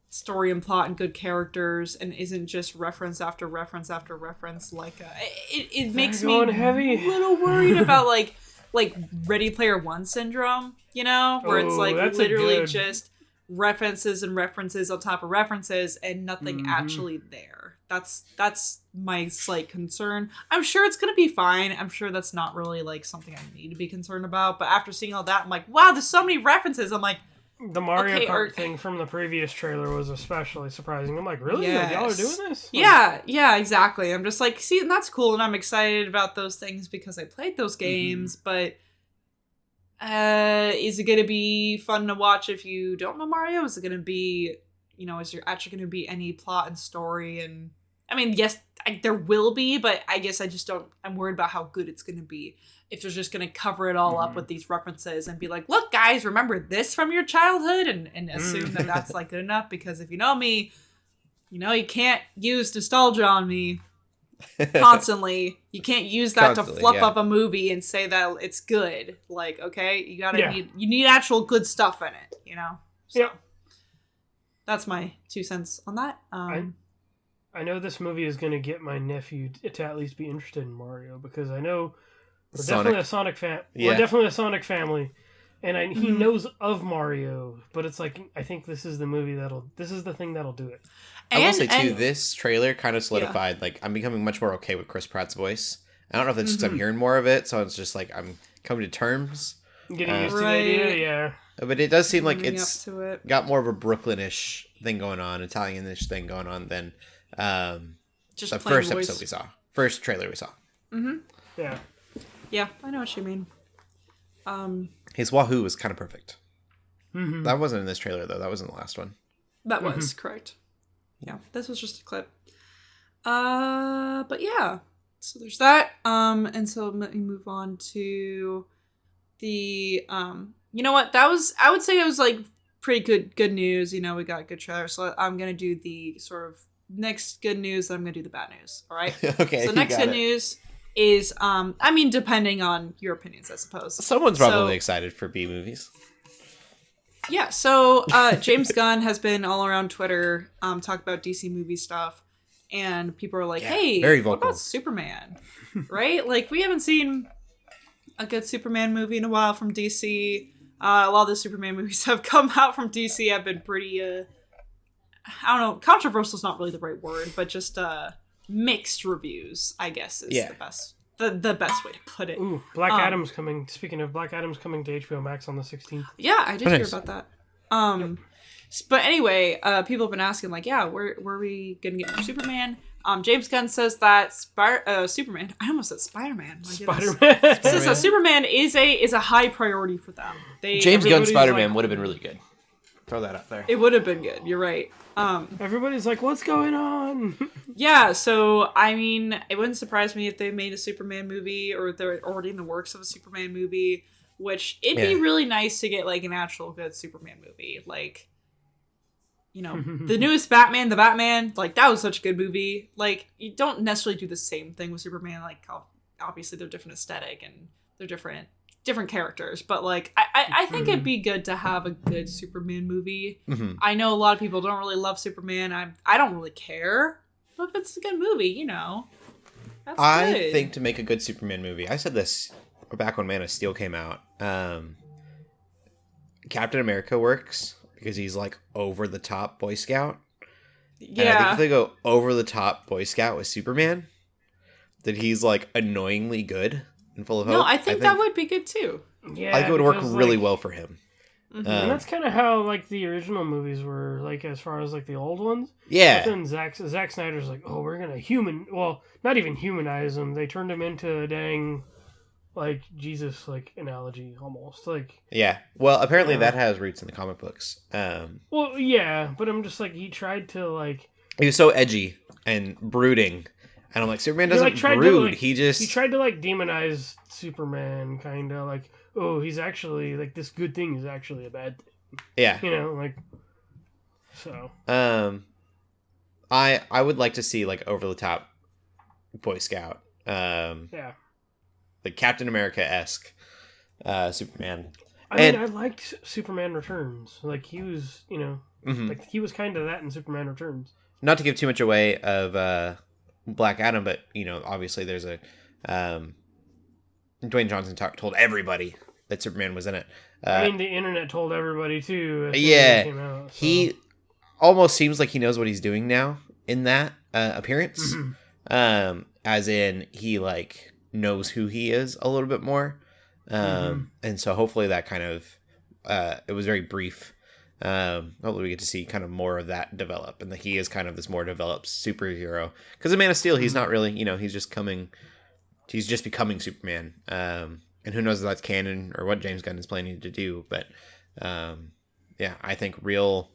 story and plot and good characters and isn't just reference after reference after reference. Like, it makes me heavy. A little worried about like Ready Player One syndrome, where it's like literally just references and references on top of references and nothing actually there. That's my slight concern. I'm sure it's gonna be fine. I'm sure that's not really like something I need to be concerned about. But after seeing all that, I'm like, wow, there's so many references. I'm like, the Mario Kart thing from the previous trailer was especially surprising. I'm like, really? Like, y'all are doing this? Like, yeah, exactly. I'm just like, see, and that's cool, and I'm excited about those things because I played those games, but is it going to be fun to watch if you don't know Mario? Is it going to be, is there actually going to be any plot and story? And I mean, yes, there will be, but I guess I'm worried about how good it's going to be. If they're just going to cover it all up with these references and be like, look, guys, remember this from your childhood? And assume that that's like good enough, because if you know me, you can't use nostalgia on me constantly. You can't use that to fluff up a movie and say that it's good. Like, okay, you need actual good stuff in it, So that's my 2 cents on that. I know this movie is going to get my nephew to at least be interested in Mario, because I know we're definitely a Sonic fan. Yeah. We're definitely a Sonic family, and he knows of Mario. But it's like, I think this is the thing that'll do it. I will say too, this trailer kind of solidified. Like, I'm becoming much more okay with Chris Pratt's voice. I don't know if that's just I'm hearing more of it, so it's just like I'm coming to terms, getting used to the idea. Yeah, but it does seem like it's got more of a Brooklynish thing going on, Italianish thing going on than just the first episode we saw, first trailer we saw. Yeah, I know what you mean. His Wahoo was kind of perfect. That wasn't in this trailer, though. That was in the last one. That was correct. Yeah, this was just a clip. But yeah, so there's that. And so let me move on to the, you know what? I would say it was like pretty good news. We got a good trailer. So I'm going to do the sort of next good news, then I'm going to do the bad news. All right. Okay. So next good news is, depending on your opinions, I suppose. Someone's probably excited for B movies. Yeah, so James Gunn has been all around Twitter talking about DC movie stuff, and people are like, hey, very what about Superman? Right? Like, we haven't seen a good Superman movie in a while from DC. A lot of the Superman movies have come out from DC have been pretty, I don't know, controversial is not really the right word, but just mixed reviews, I guess, is the best. The best way to put it. Ooh, Black Adam's coming. Speaking of, Black Adam's coming to HBO Max on the 16th. Yeah, I did hear about that. But anyway, people have been asking, like, where are we going to get more Superman? James Gunn says that Superman. I almost said Spider-Man. Spider-Man. Says that Superman is a high priority for them. James Gunn's Spider-Man would have been really good. Throw that out there. It would have been good. You're right. Everybody's like, what's going on? Yeah, so, I mean, it wouldn't surprise me if they made a Superman movie, or they're already in the works of a Superman movie, which it'd be really nice to get, like, an actual good Superman movie. Like, the newest Batman, the Batman, like, that was such a good movie. Like, you don't necessarily do the same thing with Superman. Like, obviously they're different aesthetic, and they're different different characters, but like I think it'd be good to have a good Superman movie. Mm-hmm. I know a lot of people don't really love Superman. I don't really care, but if it's a good movie, you know, that's I good. think to make a good Superman movie, I said this back when Man of Steel came out. Captain America works because he's like over the top Boy Scout. Yeah, And I think if they go over the top Boy Scout with Superman, that he's like annoyingly good and full of hope. No, I think that would be good too. Yeah, I think it would work because, really like, well for him. Mhm. and that's kind of how like the original movies were, like as far as like the old ones. Yeah. But then Zack Snyder's like, oh, we're gonna not even humanize him. They turned him into a dang, like Jesus like analogy almost. Like, Yeah. Well, apparently Yeah. that has roots in the comic books. well, yeah, but I'm just like he tried to like He was so edgy and brooding. And I'm like, Superman he, doesn't like, tried to, brood. like- he just... he tried to like demonize Superman, kind of like, oh, he's actually like this good thing is actually a bad thing, Yeah. you know, like so. I would like to see like over the top Boy Scout. Yeah. Like Captain America-esque Superman. I mean, I liked Superman Returns. Like he was, you know, Mhm. like he was kind of that in Superman Returns. Not to give too much away of Black Adam, but you know, obviously there's a Dwayne Johnson told everybody that Superman was in it. I mean, the internet told everybody too. As soon as Yeah, it came out, so. he almost seems like he knows what he's doing now in that appearance. Mhm. As in he like knows who he is a little bit more. And so hopefully that kind of it was very brief. Hopefully we get to see kind of more of that develop, and that he is kind of this more developed superhero. Because in Man of Steel, he's not really, you know, he's just becoming Superman. And who knows if that's canon or what James Gunn is planning to do. But yeah, I think real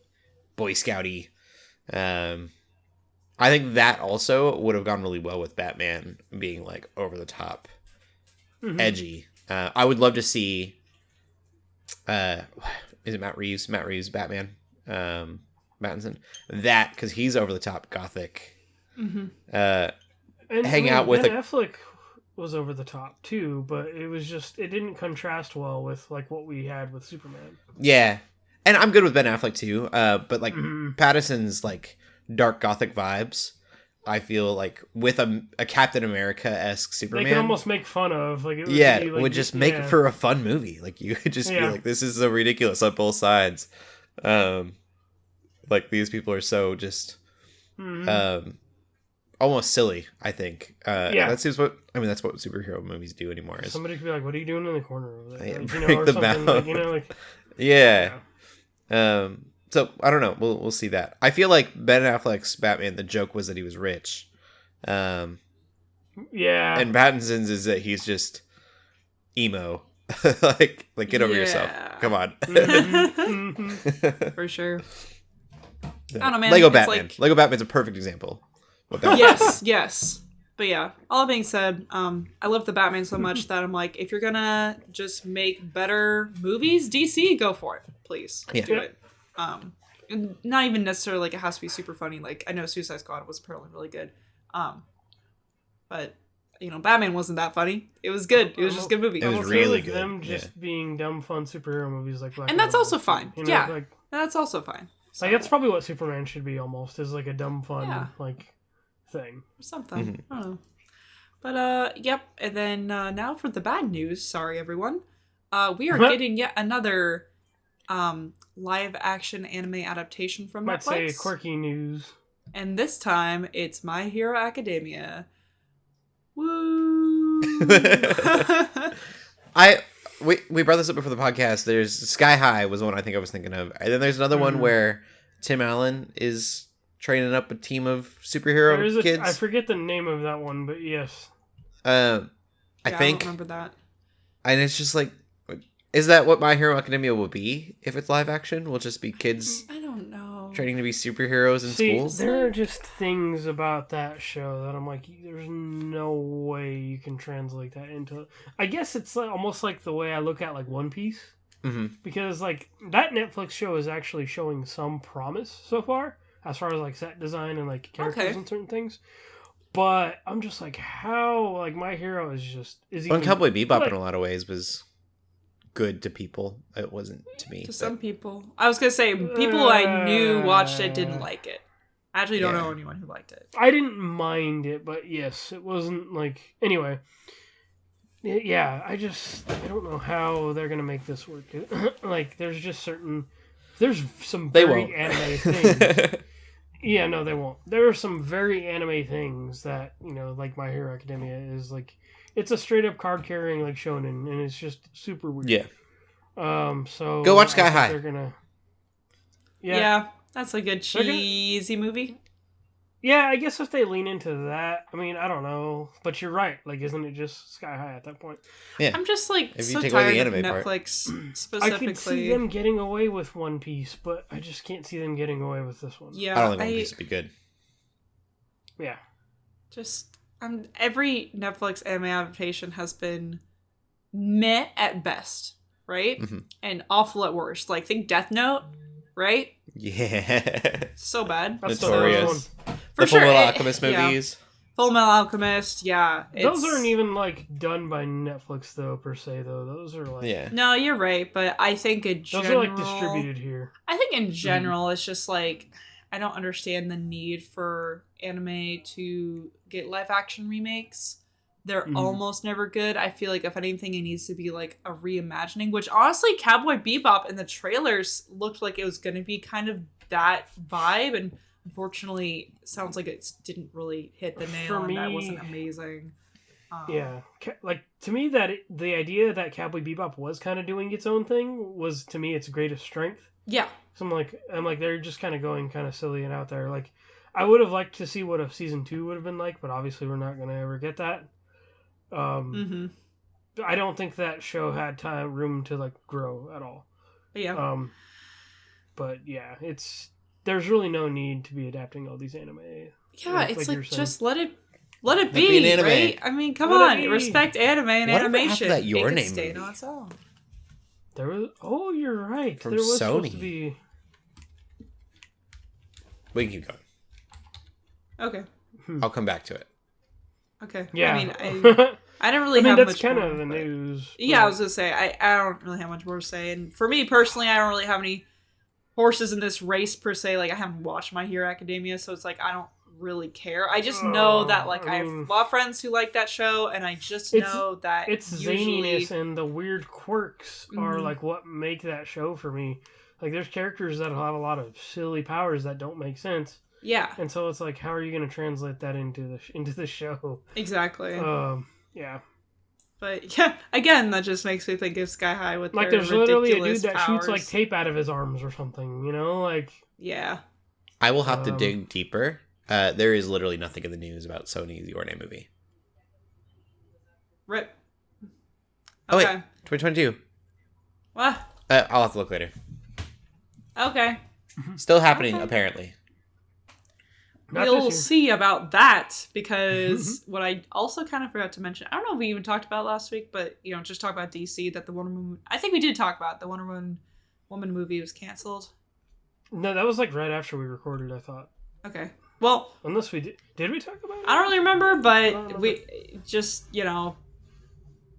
Boy Scouty. I think that also would have gone really well with Batman being like over the top, edgy. I would love to see. Is it Matt Reeves? Matt Reeves Batman, Pattinson. That because he's over the top gothic. And, Hang out with Ben Affleck was over the top too, but it didn't contrast well with like what we had with Superman. Yeah, and I'm good with Ben Affleck too. But like Pattinson's like dark gothic vibes, I feel like with a Captain America-esque Superman, They could almost make fun of like it would yeah, be, it like, would just make it for a fun movie. Like you could just be like, this is so ridiculous on both sides. Like these people are so just almost silly, I think. That's what superhero movies do anymore. Is somebody could be like, "What are you doing in the corner over there?" Yeah, Like, break or the something, bow. like, you know, like yeah. So I don't know. We'll see that. I feel like Ben Affleck's Batman, the joke was that he was rich. yeah. And Pattinson's is that he's just emo. like get over yourself. Come on. For sure. I don't know, man. Lego It's Batman. like- Lego Batman's a perfect example. What Batman- yes. But yeah, all that being said, I love the Batman so much that I'm like, if you're gonna just make better movies, DC, go for it, please. Yeah. Do it. Not even necessarily like it has to be super funny. Like I know Suicide Squad was apparently really good, but you know, Batman wasn't that funny. It was good. It was just a good movie. It was Almost really like good. them just being dumb fun superhero movies like Black And that's Adam. also fine. You know, Yeah. like That's also fine. So, that's probably what Superman should be almost, is like a dumb fun Yeah. like thing. something. I don't know. But yep. And then now for the bad news. Sorry, everyone. We are getting yet another live action anime adaptation from Might Netflix. say quirky news. And this time it's My Hero Academia. Woo! we brought this up before the podcast. There's Sky High was one I think I was thinking of, and then there's another one where Tim Allen is training up a team of superhero kids. I forget the name of that one, but yes. I I think, don't remember that. and it's just like, is that what My Hero Academia will be if it's live action? Will just be kids I don't know. training to be superheroes in schools? There are just things about that show that I'm like, there's no way you can translate that into. I guess it's like, almost like the way I look at like One Piece, because like that Netflix show is actually showing some promise so far, as far as like set design and like characters and certain things. But I'm just like, how like My Hero is just Well, Cowboy Bebop in a lot of ways was good to people. It wasn't to me. To some people. I was going to say, people I knew watched it didn't like it. I actually don't know anyone who liked it. I didn't mind it, but yes, it wasn't like... Anyway. Yeah, I don't know how they're going to make this work. Like, there's just certain... There's some very anime things. Yeah, no, they won't. There are some very anime things that, like My Hero Academia is like... It's a straight-up card-carrying, like, shonen, and it's just super weird. Yeah. So... Go watch Sky High. They're gonna... Yeah, that's a good cheesy movie. Yeah, I guess if they lean into that, I mean, I don't know, but you're right. Like, isn't it just Sky High at that point? Yeah. I'm just like if so you take tired away of the anime Netflix part. specifically. I could see them getting away with One Piece, but I just can't see them getting away with this one. Yeah, I don't think One Piece would be good. Yeah. Just every Netflix anime adaptation has been meh at best, right? Mm-hmm. And awful at worst. Like, think Death Note, right? Yeah. So bad. That's Notorious. For the sure. Full Metal Alchemist movies. Full Metal Alchemist, yeah. Those aren't even, like, done by Netflix, though, per se, though. Those are, like... Yeah. No, you're right, but I think in general... Those are, like, distributed here. I think in general, it's just, like... I don't understand the need for anime to get live-action remakes. They're almost never good. I feel like, if anything, it needs to be, like, a reimagining, which, honestly, Cowboy Bebop in the trailers looked like it was going to be kind of that vibe, and unfortunately, sounds like it didn't really hit the nail, and that wasn't amazing. Yeah. Like, to me, the idea that Cowboy Bebop was kind of doing its own thing was, to me, its greatest strength. Yeah. So I'm like, they're just kind of going kind of silly and out there. Like, I would have liked to see what a season 2 would have been like, but obviously we're not going to ever get that. I don't think that show had room to, like, grow at all. Yeah. But yeah, there's really no need to be adapting all these anime. Yeah, it's like just let it be, an anime. right? I mean, come on, respect anime and animation. That Your Name stay movie? on its own. There was. Oh, you're right. From there was Sony. supposed to be. We can keep going. Okay. I'll come back to it. Okay. Yeah. I mean, I don't really have that's much kind more, of the but... news. Yeah, I was gonna say I don't really have much more to say, and for me personally, I don't really have any horses in this race per se. Like, I haven't watched My Hero Academia, so it's like I don't really care. I just know that, like, I have a lot of friends who like that show, and I just know that its usually... zaniness and the weird quirks are like what make that show for me. Like, there's characters that have a lot of silly powers that don't make sense. Yeah. And so it's like, how are you going to translate that into the show? Exactly. Yeah. But yeah, again, that just makes me think of Sky High with like, their there's literally a dude ridiculous that powers. shoots like tape out of his arms or something, like. Yeah. I will have to dig deeper. There is literally nothing in the news about Sony's Your Name movie. Rip. Oh, Okay. wait. 2022. What? I'll have to look later. Okay. Still happening, apparently. We'll see about that, because what I also kind of forgot to mention, I don't know if we even talked about it last week, but, just talk about DC, that the Wonder Woman... I think we did talk about it. The Wonder Woman movie was canceled. No, that was like right after we recorded, I thought. Okay. Well... Unless we did... Did we talk about it? I don't really remember, but we just,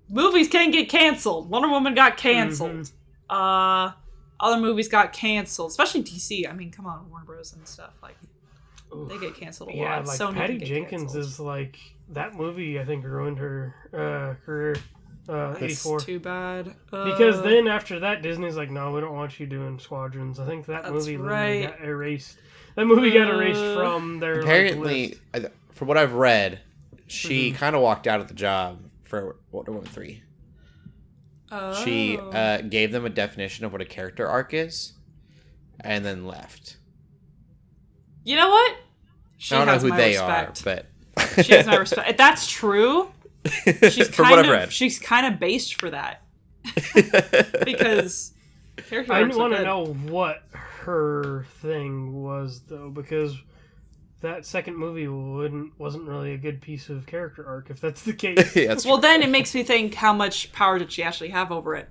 movies can get canceled. Wonder Woman got canceled. Other movies got canceled, especially DC. I mean, come on, Warner Bros. And stuff, like... Oof. They get canceled a lot. Yeah, like Sony Patty Jenkins is like, that movie I think ruined her career. 84. That's too bad. Because then after that, Disney's like, no, we don't want you doing Squadrons. I think that movie got erased. That movie got erased from their apparently, list. From what I've read, she kind of walked out of the job for Wonder Woman 3. Oh. She gave them a definition of what a character arc is, and then left. You know what? She I don't know has who my they respect. are, but she has my respect. If that's true, from what I've read, she's kind of based for that. Because I want to know what her thing was, though, because that second movie wasn't really a good piece of character arc, if that's the case. Yeah, that's well, then it makes me think, how much power did she actually have over it?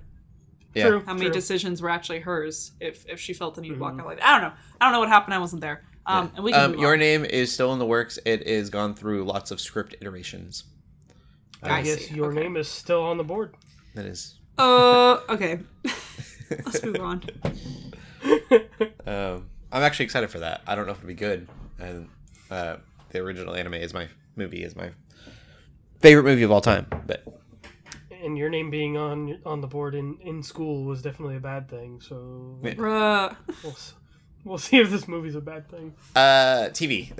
Yeah. True, how many decisions were actually hers, if she felt the need to walk out like that? I don't know what happened. I wasn't there. And we can Your Name is still in the works. It is gone through lots of script iterations. I guess Your Name is still on the board. That is. Okay. Let's move on. I'm actually excited for that. I don't know if it'll be good. And the original anime is my favorite movie of all time. But and your name being on the board in school was definitely a bad thing. So we'll see if this movie's a bad thing. TV.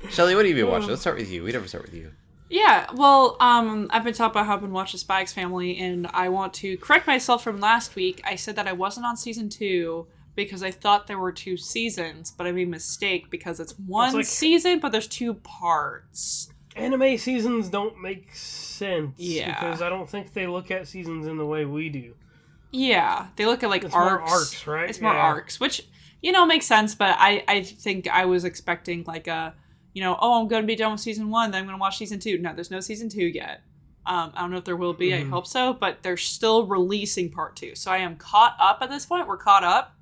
Shelley, what have you been watching? Let's start with you. We never start with you. Yeah, well, I've been talking about how I've been watching Spy X Family, and I want to correct myself from last week. I said that I wasn't on season 2 because I thought there were 2 seasons, but I made a mistake because it's one season, but there's 2 parts. Anime seasons don't make sense. Yeah. Because I don't think they look at seasons in the way we do. Yeah, they look at like it's arcs. More arcs, right? It's more arcs, which, makes sense, but I think I was expecting like a, I'm going to be done with season 1, then I'm going to watch season 2. No, there's no season 2 yet. I don't know if there will be. Mm-hmm. I hope so, but they're still releasing part 2. So I am caught up at this point. We're caught up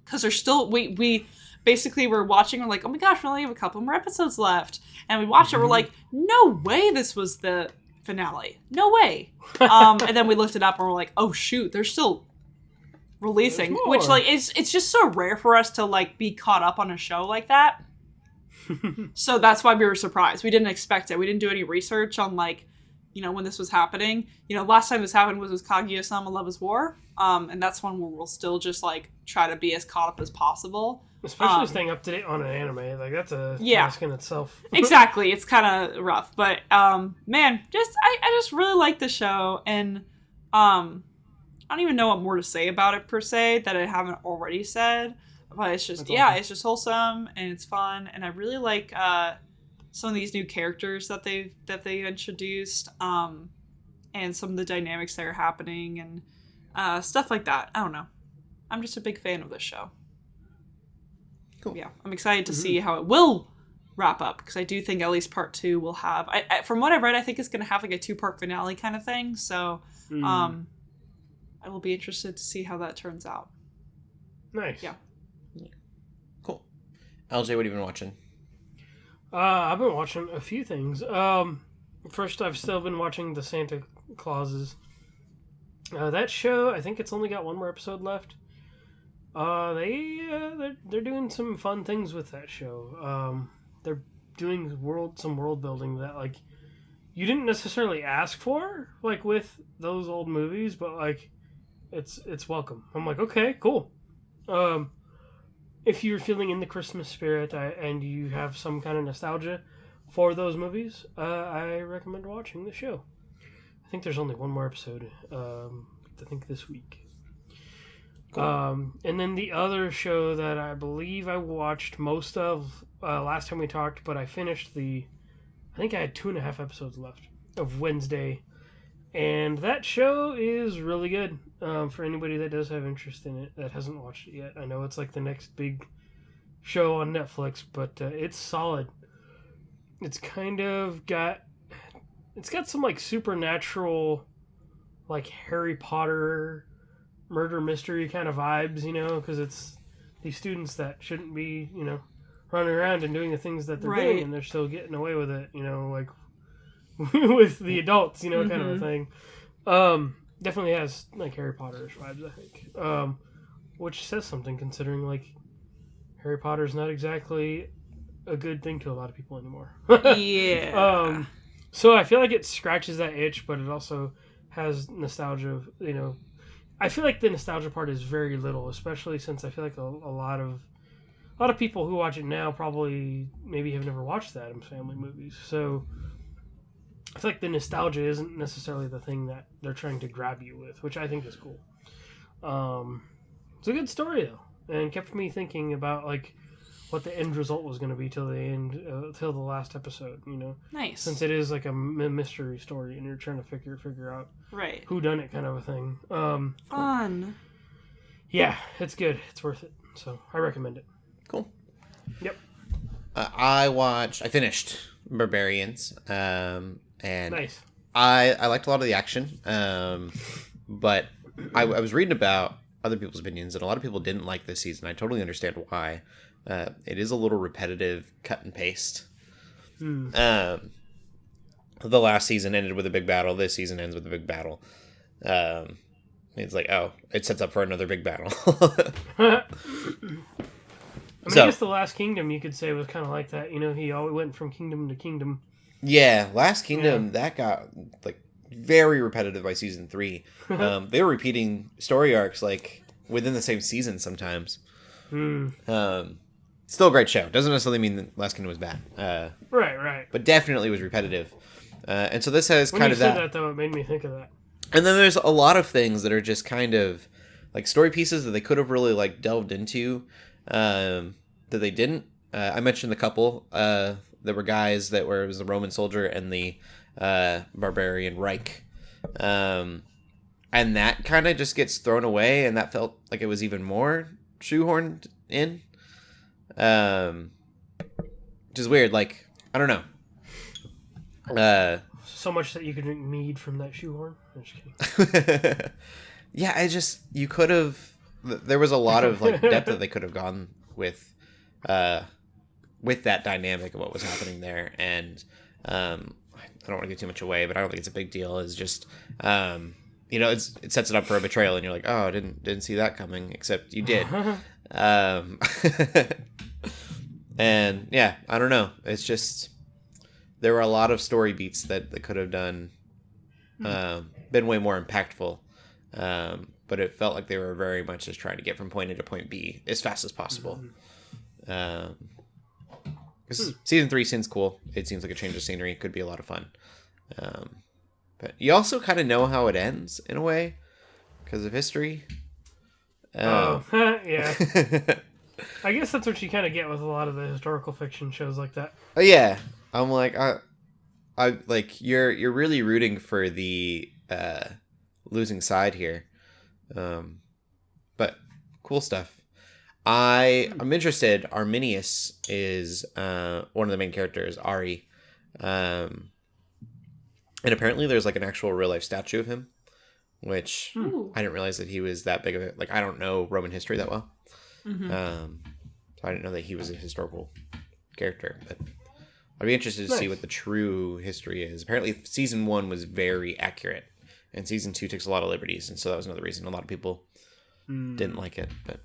because there's still, we basically we're watching, we're like, oh my gosh, we only have a couple more episodes left. And we watch it, we're like, no way this was the finale. No way. And then we looked it up and we're like, oh shoot, they're still releasing. Which like, it's just so rare for us to like be caught up on a show like that. So that's why we were surprised. We didn't expect it. We didn't do any research on like, when this was happening. Last time this happened was Kaguya-sama Love is War. And that's one where we'll still just like try to be as caught up as possible. Especially staying up to date on an anime. Like that's a task in itself. Exactly. It's kind of rough. But man, I just really like the show. And I don't even know what more to say about it per se that I haven't already said. But it's just, it's just wholesome and it's fun. And I really like some of these new characters that they've introduced and some of the dynamics that are happening and stuff like that. I don't know. I'm just a big fan of this show. Cool. Yeah, I'm excited to see how it will wrap up because I do think at least part 2 will have, from what I've read, I think it's going to have like a 2-part finale kind of thing. So I will be interested to see how that turns out. Nice. Yeah. Cool. LJ, what have you been watching? I've been watching a few things. First, I've still been watching the Santa Clauses. That show, I think it's only got 1 more episode left. They're doing some fun things with that show. They're doing some world building that like you didn't necessarily ask for, like with those old movies, but like it's welcome. I'm like, okay, cool. If you're feeling in the Christmas spirit and you have some kind of nostalgia for those movies, I recommend watching the show. I think there's only 1 more episode. I think this week. Cool. And then the other show that I believe I watched most of last time we talked, but I finished I think I had 2.5 episodes left of Wednesday. And that show is really good for anybody that does have interest in it that hasn't watched it yet. I know it's like the next big show on Netflix, but it's solid. It's kind of got some like supernatural, like Harry Potter murder mystery kind of vibes, because it's these students that shouldn't be, running around and doing the things that they're doing, and they're still getting away with it, like with the adults, kind of a thing. Definitely has like Harry Potter-ish vibes, I think. Which says something considering like Harry Potter's not exactly a good thing to a lot of people anymore. Yeah. So I feel like it scratches that itch, but it also has nostalgia, I feel like the nostalgia part is very little, especially since I feel like a lot of people who watch it now probably maybe have never watched the Addams Family movies. So I feel like the nostalgia isn't necessarily the thing that they're trying to grab you with, which I think is cool. It's a good story though, and kept me thinking about like what the end result was going to be till the end, till the last episode. Nice. Since it is like a mystery story, and you're trying to figure out who done it, kind of a thing. Fun. Yeah, it's good. It's worth it. So I recommend it. Cool. Yep. I finished Barbarians, and nice. I liked a lot of the action, but I was reading about other people's opinions, and a lot of people didn't like this season. I totally understand why. It is a little repetitive, cut and paste. the last season ended with a big battle. This season ends with a big battle. It's like, oh, it sets up for another big battle. I guess the Last Kingdom, you could say, was kind of like that. You know, he always went from kingdom to kingdom. Yeah, Last Kingdom, that got like very repetitive by season 3. They were repeating story arcs like within the same season sometimes. Still a great show. Doesn't necessarily mean that Last Kingdom was bad. Right. But definitely was repetitive. And so this has when kind you of said that. Though, it made me think of that. And then there's a lot of things that are just kind of like story pieces that they could have really like delved into that they didn't. I mentioned a couple. There were guys it was the Roman soldier and the barbarian Reich. And that kind of just gets thrown away, and that felt like it was even more shoehorned in. Which is weird. Like, I don't know. So much that you could drink mead from that shoehorn. I'm just kidding. Yeah, you could have. There was a lot of like depth that they could have gone with that dynamic of what was happening there, and I don't want to give too much away, but I don't think it's a big deal. It's just it sets it up for a betrayal, and you're like, oh, I didn't see that coming, except you did. And yeah, I don't know. It's just there were a lot of story beats that they could have done been way more impactful. But it felt like they were very much just trying to get from point A to point B as fast as possible. Season 3 seems cool. It seems like a change of scenery. It could be a lot of fun. But you also kind of know how it ends in a way because of history. Yeah. I guess that's what you kind of get with a lot of the historical fiction shows like that. Yeah, I'm like, I like you're really rooting for the losing side here, but cool stuff. I'm interested. Arminius is one of the main characters, Ari, and apparently there's like an actual real life statue of him, which I didn't realize that he was that big of it. Like, I don't know Roman history that well. So I didn't know that he was a historical character, but I'd be interested to see what the true history is. Apparently season 1 was very accurate, and season 2 takes a lot of liberties, and so that was another reason a lot of people didn't like it. But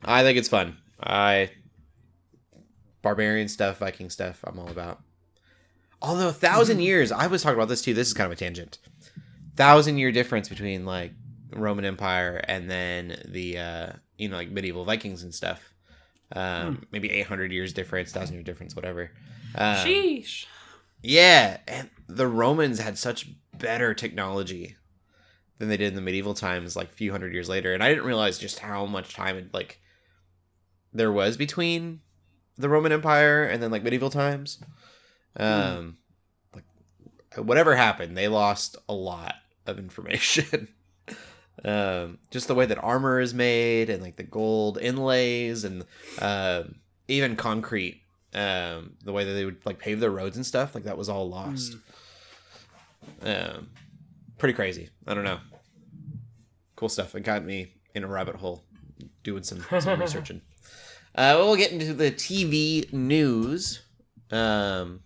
I think it's fun. Barbarian stuff, Viking stuff, I'm all about. Although 1,000 years, I was talking about this too. This is kind of a tangent. 1,000-year difference between like Roman Empire and then the like medieval Vikings and stuff. Maybe 800 years difference, 1,000-year difference, whatever. Sheesh. Yeah, and the Romans had such better technology than they did in the medieval times, like a few hundred years later. And I didn't realize just how much time there was between the Roman Empire and then like medieval times. Like whatever happened, they lost a lot of information. Just the way that armor is made and like the gold inlays and even concrete, the way that they would like pave their roads and stuff, like that was all lost. Pretty crazy. I don't know. Cool stuff. It got me in a rabbit hole doing some researching. We'll get into the TV news. TV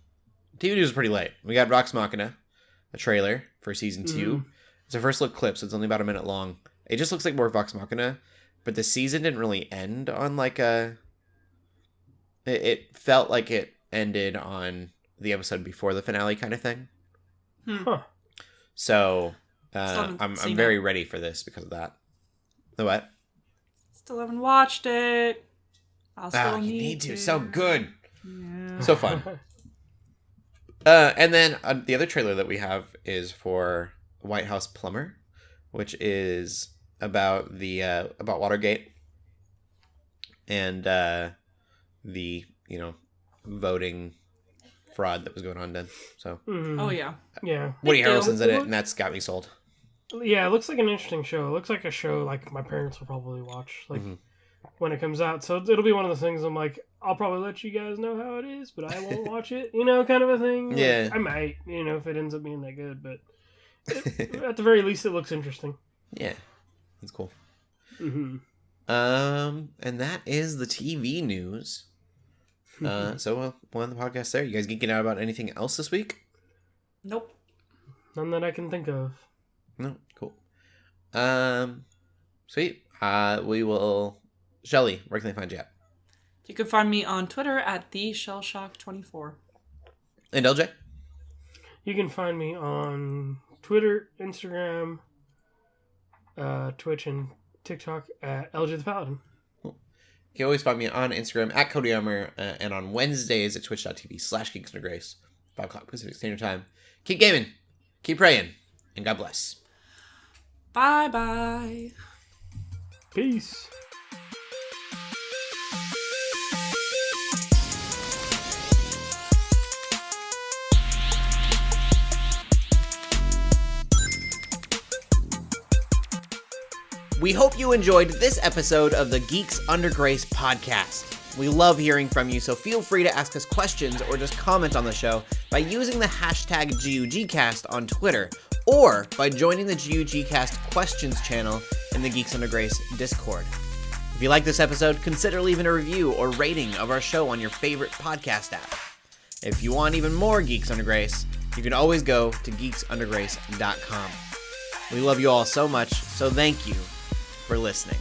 news is pretty light. We got Vox Machina, a trailer for season 2. It's a first look clip, so it's only about a minute long. It just looks like more Vox Machina, but the season didn't really end on like a... It felt like it ended on the episode before the finale kind of thing. So I'm very ready for this because of that. The what? Still haven't watched it. I'll still need to. So good. Yeah. So fun. And then the other trailer that we have is for White House Plumber, which is about about Watergate and the voting fraud that was going on then. So Oh yeah. Woody Harrelson's in it, and that's got me sold. Yeah, it looks like an interesting show. It looks like a show like my parents will probably watch when it comes out. So it'll be one of the things I'm like, I'll probably let you guys know how it is, but I won't watch it, kind of a thing. Yeah. Like, I might, if it ends up being that good, but at the very least, it looks interesting. Yeah, that's cool. And that is the TV news. So we'll end the podcast there. You guys geeking out about anything else this week? Nope. None that I can think of. No, cool. Sweet. We will. Shelley, where can they find you at? You can find me on Twitter at TheShellshock24. And LJ? You can find me on Twitter, Instagram, Twitch, and TikTok at LJ the Paladin. Cool. You can always find me on Instagram at Cody Armour and on Wednesdays at twitch.tv/Geeks Under Grace, 5 o'clock Pacific Standard Time. Keep gaming, keep praying, and God bless. Bye-bye. Peace. We hope you enjoyed this episode of the Geeks Under Grace podcast. We love hearing from you, so feel free to ask us questions or just comment on the show by using the hashtag GUGcast on Twitter or by joining the GUGcast questions channel in the Geeks Under Grace Discord. If you like this episode, consider leaving a review or rating of our show on your favorite podcast app. If you want even more Geeks Under Grace, you can always go to geeksundergrace.com. We love you all so much, so thank you for listening.